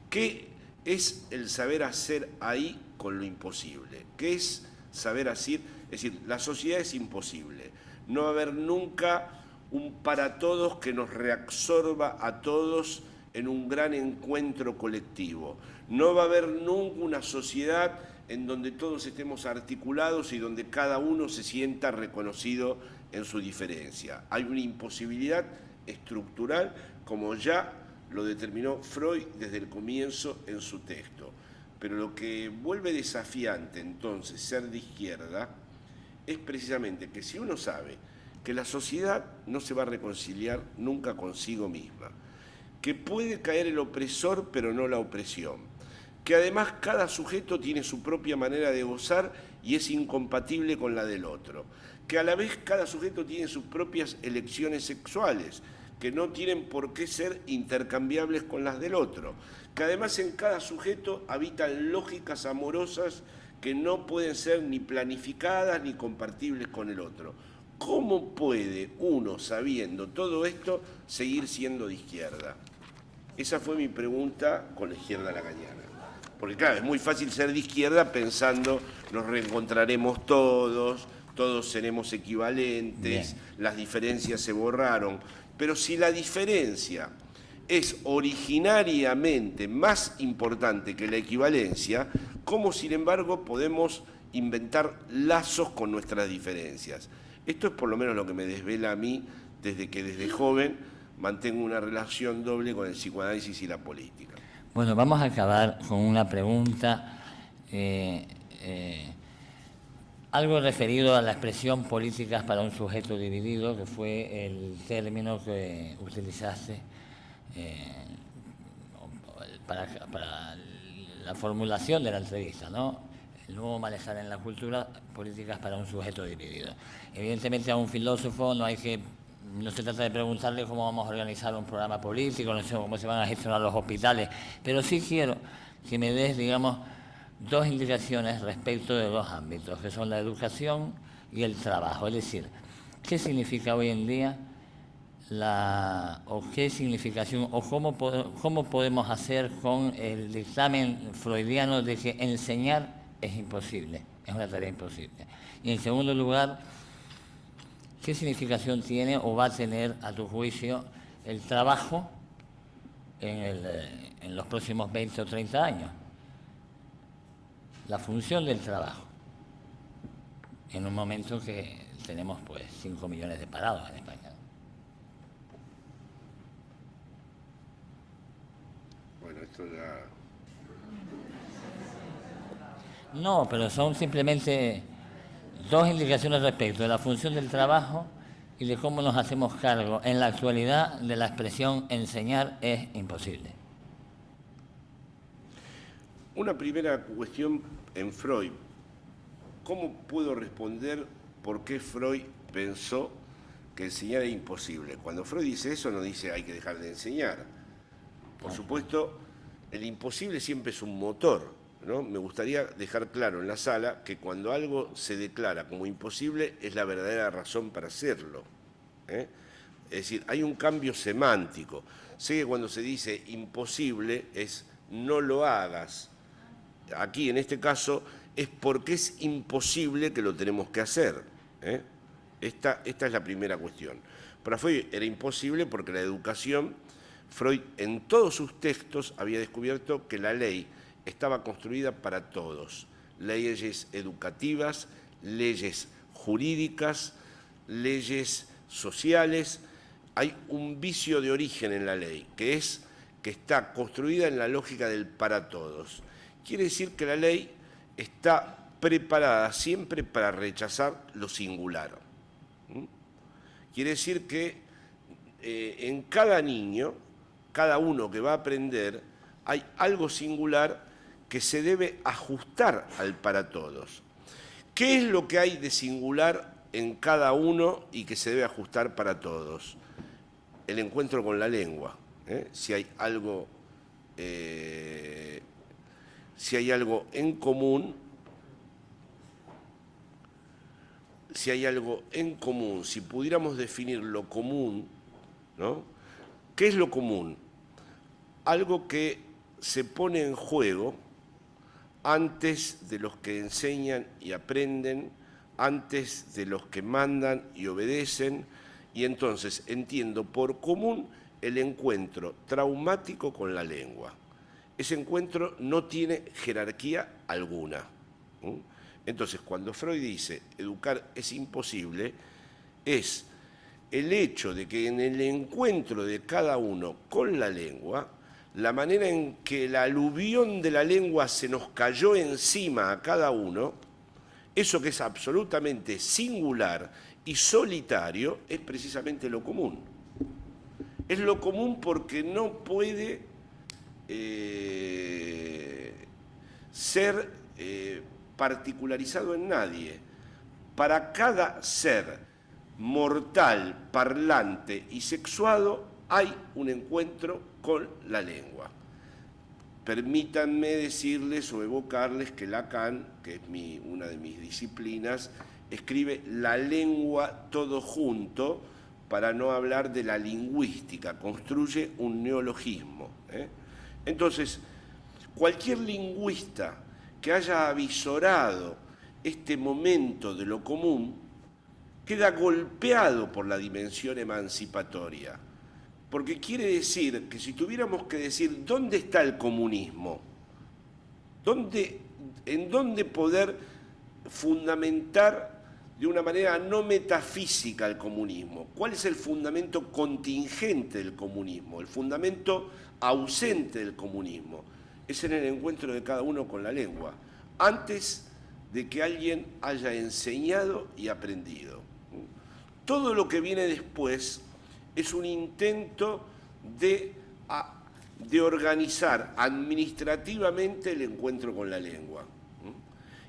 qué es el saber hacer ahí con lo imposible. ¿Qué es saber hacer? Es decir, la sociedad es imposible. No va a haber nunca un para todos que nos reabsorba a todos en un gran encuentro colectivo. No va a haber nunca una sociedad en donde todos estemos articulados y donde cada uno se sienta reconocido en su diferencia. Hay una imposibilidad estructural, como ya lo determinó Freud desde el comienzo en su texto. Pero lo que vuelve desafiante entonces ser de izquierda es precisamente que si uno sabe que la sociedad no se va a reconciliar nunca consigo misma, que puede caer el opresor pero no la opresión, que además cada sujeto tiene su propia manera de gozar y es incompatible con la del otro, que a la vez cada sujeto tiene sus propias elecciones sexuales, que no tienen por qué ser intercambiables con las del otro, que además en cada sujeto habitan lógicas amorosas que no pueden ser ni planificadas ni compartibles con el otro. ¿Cómo puede uno, sabiendo todo esto, seguir siendo de izquierda? Esa fue mi pregunta con la izquierda lacaniana. Porque claro, es muy fácil ser de izquierda pensando nos reencontraremos todos, todos seremos equivalentes, las diferencias se borraron. Pero si la diferencia es originariamente más importante que la equivalencia, ¿cómo sin embargo podemos inventar lazos con nuestras diferencias? Esto es por lo menos lo que me desvela a mí desde joven mantengo una relación doble con el psicoanálisis y la política. Bueno, vamos a acabar con una pregunta, algo referido a la expresión políticas para un sujeto dividido, que fue el término que utilizaste para la formulación de la entrevista, ¿no? El nuevo manejar en la cultura políticas para un sujeto dividido. Evidentemente a un filósofo no se trata de preguntarle cómo vamos a organizar un programa político, no sé cómo se van a gestionar los hospitales, pero sí quiero que me des, digamos, dos indicaciones respecto de dos ámbitos, que son la educación y el trabajo. Es decir, ¿qué significa hoy en día o qué significación, o cómo podemos hacer con el dictamen freudiano de que enseñar es imposible, es una tarea imposible? Y en segundo lugar, ¿qué significación tiene o va a tener, a tu juicio, el trabajo en los próximos 20 o 30 años? La función del trabajo. en un momento que tenemos pues 5 millones de parados en España. Bueno, esto ya... No, pero son simplemente dos indicaciones respecto de la función del trabajo y de cómo nos hacemos cargo en la actualidad de la expresión enseñar es imposible. Una primera cuestión en Freud. ¿Cómo puedo responder por qué Freud pensó que enseñar es imposible? Cuando Freud dice eso, no dice hay que dejar de enseñar. Por supuesto, el imposible siempre es un motor, ¿no? Me gustaría dejar claro en la sala que cuando algo se declara como imposible es la verdadera razón para hacerlo, ¿eh? Es decir, hay un cambio semántico. Sé que cuando se dice imposible es no lo hagas. Aquí, en este caso, es porque es imposible que lo tenemos que hacer, ¿eh? Esta es la primera cuestión. Para Freud era imposible porque la educación, Freud en todos sus textos había descubierto que la ley estaba construida para todos. Leyes educativas, leyes jurídicas, leyes sociales. Hay un vicio de origen en la ley, que es que está construida en la lógica del para todos. Quiere decir que la ley está preparada siempre para rechazar lo singular. Quiere decir que en cada niño, cada uno que va a aprender, hay algo singular que se debe ajustar al para todos. ¿Qué es lo que hay de singular en cada uno y que se debe ajustar para todos? El encuentro con la lengua, ¿eh? Si hay algo en común, si pudiéramos definir lo común, ¿no? ¿Qué es lo común? Algo que se pone en juego antes de los que enseñan y aprenden, antes de los que mandan y obedecen, y entonces entiendo por común el encuentro traumático con la lengua. Ese encuentro no tiene jerarquía alguna. Entonces, cuando Freud dice educar es imposible, es el hecho de que en el encuentro de cada uno con la lengua, la manera en que el aluvión de la lengua se nos cayó encima a cada uno, eso que es absolutamente singular y solitario, es precisamente lo común. Es lo común porque no puede ser particularizado en nadie. Para cada ser mortal, parlante y sexuado hay un encuentro con la lengua. Permítanme decirles o evocarles que Lacan, que es una de mis disciplinas, escribe la lengua todo junto para no hablar de la lingüística, construye un neologismo, ¿eh? Entonces, cualquier lingüista que haya avisorado este momento de lo común queda golpeado por la dimensión emancipatoria, porque quiere decir que si tuviéramos que decir dónde está el comunismo, en dónde poder fundamentar de una manera no metafísica el comunismo, cuál es el fundamento contingente del comunismo, el fundamento ausente del comunismo, es en el encuentro de cada uno con la lengua, antes de que alguien haya enseñado y aprendido. Todo lo que viene después es un intento de organizar administrativamente el encuentro con la lengua.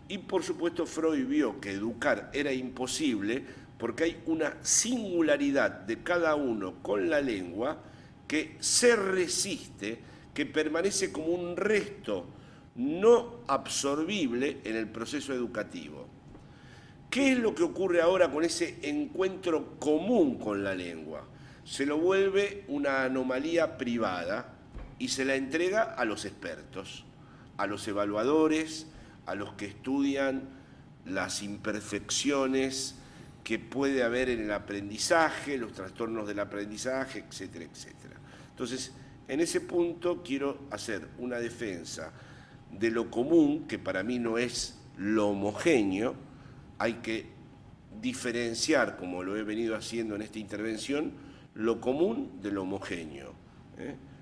Y por supuesto Freud vio que educar era imposible porque hay una singularidad de cada uno con la lengua que se resiste, que permanece como un resto no absorbible en el proceso educativo. ¿Qué es lo que ocurre ahora con ese encuentro común con la lengua? Se lo vuelve una anomalía privada y se la entrega a los expertos, a los evaluadores, a los que estudian las imperfecciones que puede haber en el aprendizaje, los trastornos del aprendizaje, etcétera, etcétera. Entonces, en ese punto quiero hacer una defensa de lo común, que para mí no es lo homogéneo, hay que diferenciar, como lo he venido haciendo en esta intervención, lo común de lo homogéneo.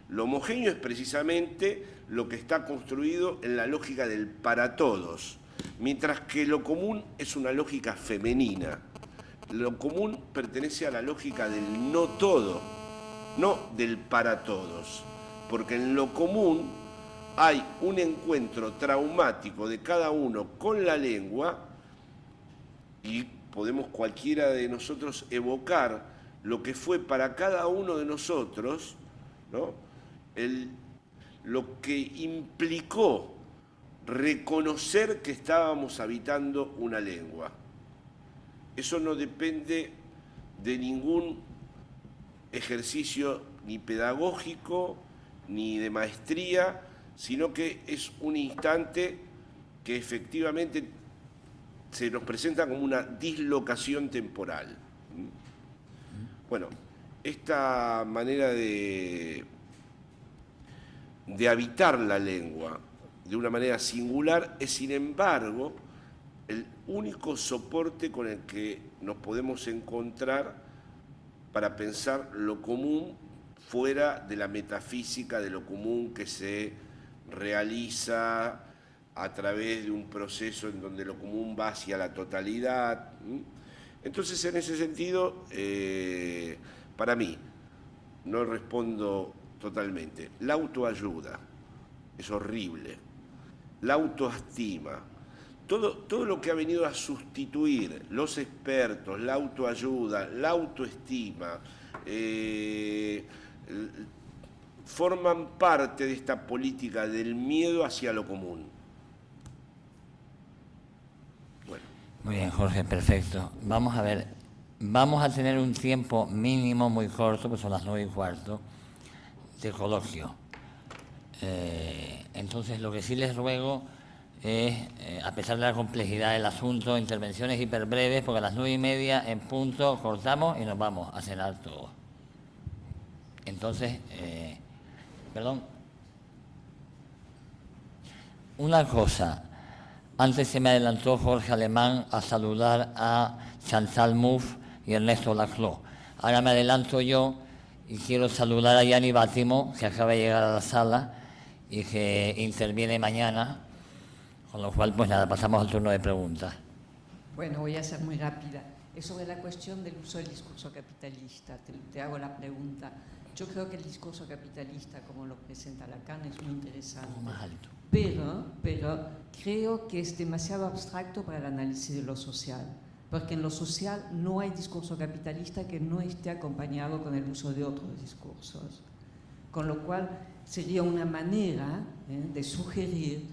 Lo homogéneo es precisamente lo que está construido en la lógica del para todos, mientras que lo común es una lógica femenina. Lo común pertenece a la lógica del no todo, no del para todos, porque en lo común hay un encuentro traumático de cada uno con la lengua y podemos cualquiera de nosotros evocar lo que fue para cada uno de nosotros, ¿no? Lo que implicó reconocer que estábamos habitando una lengua. Eso no depende de ningún ejercicio ni pedagógico ni de maestría, sino que es un instante que efectivamente se nos presenta como una dislocación temporal. Bueno, esta manera de habitar la lengua de una manera singular es, sin embargo, el único soporte con el que nos podemos encontrar para pensar lo común fuera de la metafísica de lo común que se realiza a través de un proceso en donde lo común va hacia la totalidad. Entonces, en ese sentido, para mí, no respondo totalmente. La autoayuda es horrible. La autoestima, todo lo que ha venido a sustituir los expertos, la autoayuda, la autoestima, forman parte de esta política del miedo hacia lo común. Bueno. Muy bien, Jorge, perfecto. Vamos a ver, vamos a tener un tiempo mínimo muy corto, que son las 9:15, de coloquio. Entonces, lo que sí les ruego es, a pesar de la complejidad del asunto, intervenciones hiperbreves, porque a las 9:30 en punto cortamos y nos vamos a cenar todos. Entonces, perdón. Una cosa, antes se me adelantó Jorge Alemán a saludar a Chantal Mouffe y Ernesto Laclau. Ahora me adelanto yo y quiero saludar a Yanni Bátimo, que acaba de llegar a la sala y que interviene mañana, con lo cual, pues nada, pasamos al turno de preguntas. Bueno, voy a ser muy rápida. Es sobre la cuestión del uso del discurso capitalista. Te hago la pregunta. Yo creo que el discurso capitalista, como lo presenta Lacan, es muy interesante. Más alto. Pero creo que es demasiado abstracto para el análisis de lo social. Porque en lo social no hay discurso capitalista que no esté acompañado con el uso de otros discursos. Con lo cual sería una manera de sugerir,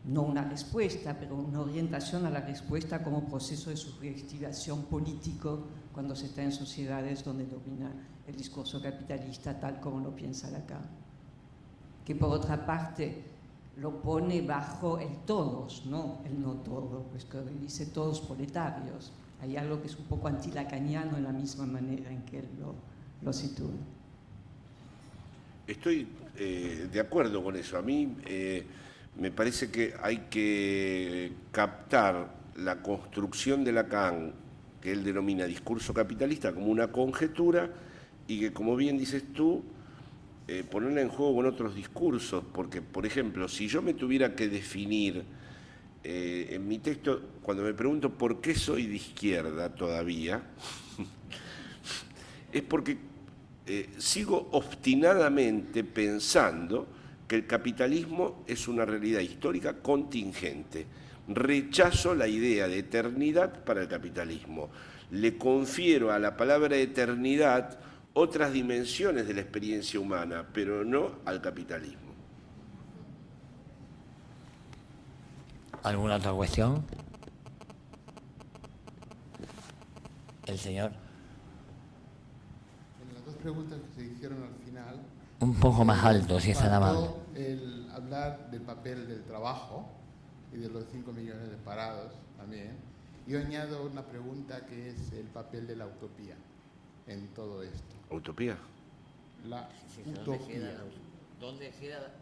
no una respuesta, pero una orientación a la respuesta como proceso de subjetivación político cuando se está en sociedades donde domina el discurso capitalista tal como lo piensa Lacan. Que por otra parte lo pone bajo el todos, no el no todo, pues que dice todos proletarios. Hay algo que es un poco antilacaniano en la misma manera en que él lo sitúa. Estoy de acuerdo con eso. A mí me parece que hay que captar la construcción de Lacan, que él denomina discurso capitalista, como una conjetura y que, como bien dices tú, ponerla en juego con otros discursos, porque, por ejemplo, si yo me tuviera que definir en mi texto, cuando me pregunto por qué soy de izquierda todavía, es porque sigo obstinadamente pensando que el capitalismo es una realidad histórica contingente. Rechazo la idea de eternidad para el capitalismo. Le confiero a la palabra eternidad otras dimensiones de la experiencia humana, pero no al capitalismo. ¿Alguna otra cuestión? El señor. En las dos preguntas que se hicieron al final... Un poco más alto, si es tan amable. El hablar del papel del trabajo y de los 5 millones de parados también. Yo añado una pregunta que es el papel de la utopía en todo esto. ¿Utopía? La utopía. ¿Dónde queda?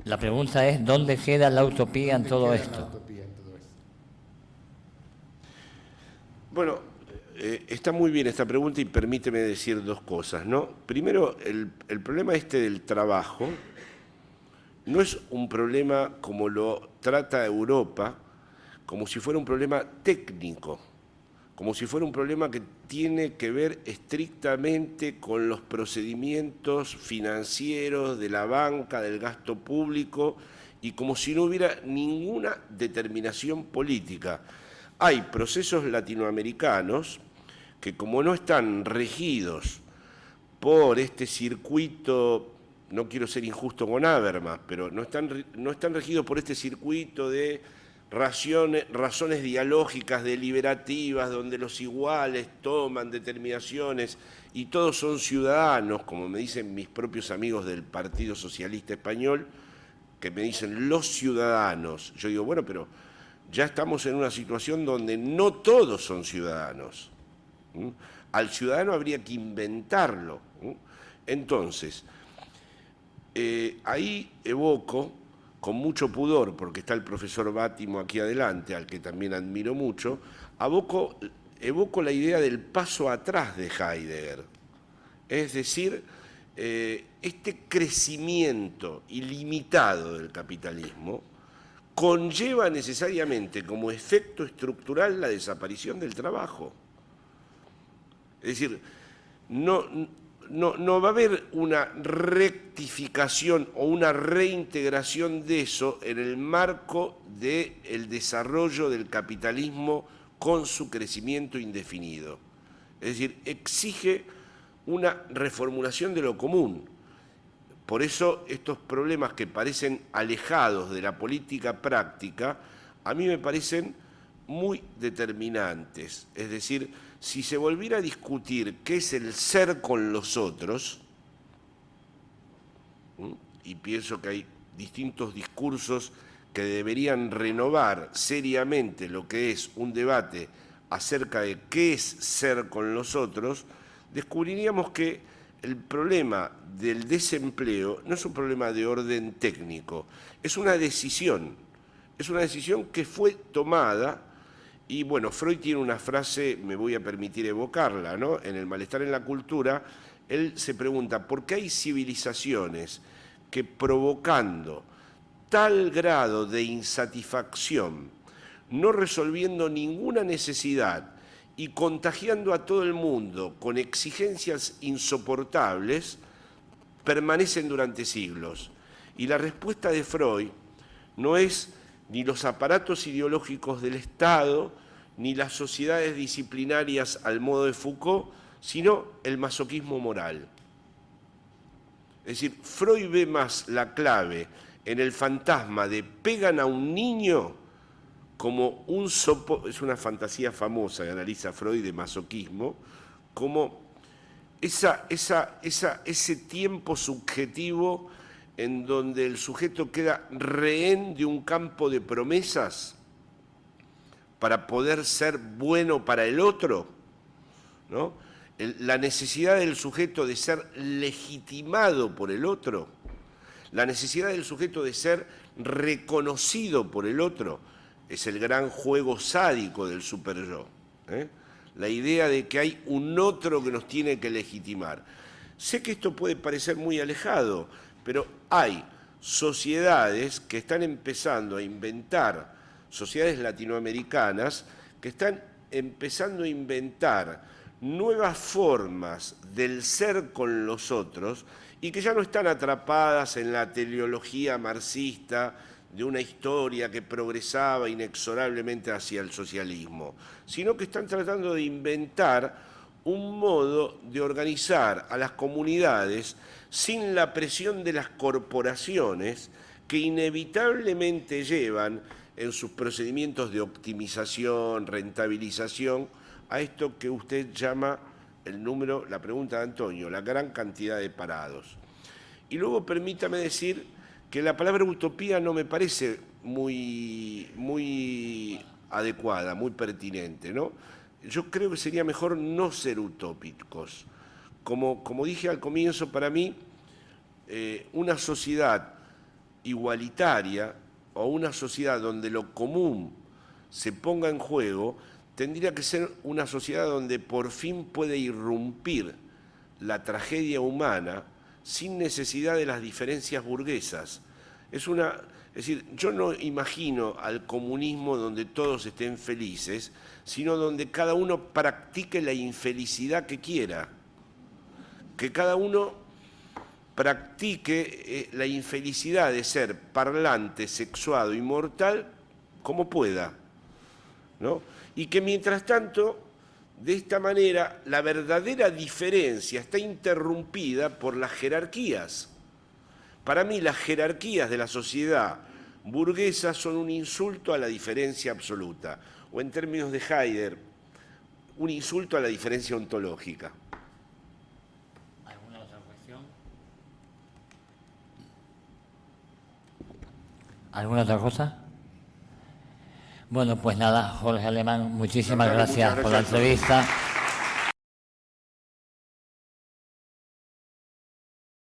La pregunta es, ¿dónde queda la utopía en todo esto? La utopía en todo esto. Bueno, está muy bien esta pregunta y permíteme decir dos cosas, ¿no? Primero, el problema este del trabajo no es un problema como lo trata Europa, como si fuera un problema técnico, como si fuera un problema que tiene que ver estrictamente con los procedimientos financieros de la banca, del gasto público, y como si no hubiera ninguna determinación política. Hay procesos latinoamericanos que, como no están regidos por este circuito, no quiero ser injusto con Habermas, pero no están regidos por este circuito de razones dialógicas, deliberativas, donde los iguales toman determinaciones y todos son ciudadanos, como me dicen mis propios amigos del Partido Socialista Español, que me dicen los ciudadanos. Yo digo, bueno, pero ya estamos en una situación donde no todos son ciudadanos. Al ciudadano habría que inventarlo. Entonces, ahí evoco, con mucho pudor, porque está el profesor Bátimo aquí adelante, al que también admiro mucho, evoco la idea del paso atrás de Heidegger. Es decir, este crecimiento ilimitado del capitalismo conlleva necesariamente como efecto estructural la desaparición del trabajo. Es decir, no va a haber una rectificación o una reintegración de eso en el marco del desarrollo del capitalismo con su crecimiento indefinido. Es decir, exige una reformulación de lo común. Por eso estos problemas que parecen alejados de la política práctica, a mí me parecen muy determinantes. Es decir, si se volviera a discutir qué es el ser con los otros, y pienso que hay distintos discursos que deberían renovar seriamente lo que es un debate acerca de qué es ser con los otros, descubriríamos que el problema del desempleo no es un problema de orden técnico, es una decisión que fue tomada. Y bueno, Freud tiene una frase, me voy a permitir evocarla, ¿no? En El malestar en la cultura, él se pregunta, ¿por qué hay civilizaciones que provocando tal grado de insatisfacción, no resolviendo ninguna necesidad y contagiando a todo el mundo con exigencias insoportables, permanecen durante siglos? Y la respuesta de Freud no es ni los aparatos ideológicos del Estado, ni las sociedades disciplinarias al modo de Foucault, sino el masoquismo moral. Es decir, Freud ve más la clave en el fantasma de pegan a un niño como un es una fantasía famosa que analiza Freud de masoquismo, como ese tiempo subjetivo en donde el sujeto queda rehén de un campo de promesas para poder ser bueno para el otro, ¿no? La necesidad del sujeto de ser legitimado por el otro, la necesidad del sujeto de ser reconocido por el otro, es el gran juego sádico del superyo, ¿eh? La idea de que hay un otro que nos tiene que legitimar. Sé que esto puede parecer muy alejado, pero hay sociedades que están empezando a inventar, sociedades latinoamericanas, que están empezando a inventar nuevas formas del ser con los otros y que ya no están atrapadas en la teleología marxista de una historia que progresaba inexorablemente hacia el socialismo, sino que están tratando de inventar un modo de organizar a las comunidades sin la presión de las corporaciones que inevitablemente llevan en sus procedimientos de optimización, rentabilización, a esto que usted llama la pregunta de Antonio, la gran cantidad de parados. Y luego permítame decir que la palabra utopía no me parece muy adecuada, muy pertinente, ¿no? Yo creo que sería mejor no ser utópicos. Como dije al comienzo, para mí, una sociedad igualitaria o una sociedad donde lo común se ponga en juego tendría que ser una sociedad donde por fin puede irrumpir la tragedia humana sin necesidad de las diferencias burguesas. Es decir, yo no imagino al comunismo donde todos estén felices, sino donde cada uno practique la infelicidad que quiera. Que cada uno practique la infelicidad de ser parlante, sexuado y mortal como pueda, ¿no? Y que mientras tanto, de esta manera, la verdadera diferencia está interrumpida por las jerarquías. Para mí, las jerarquías de la sociedad burguesa son un insulto a la diferencia absoluta, o en términos de Heidegger, un insulto a la diferencia ontológica. ¿Alguna otra cuestión? ¿Alguna otra cosa? Bueno, pues nada, Jorge Alemán, muchísimas gracias por la entrevista.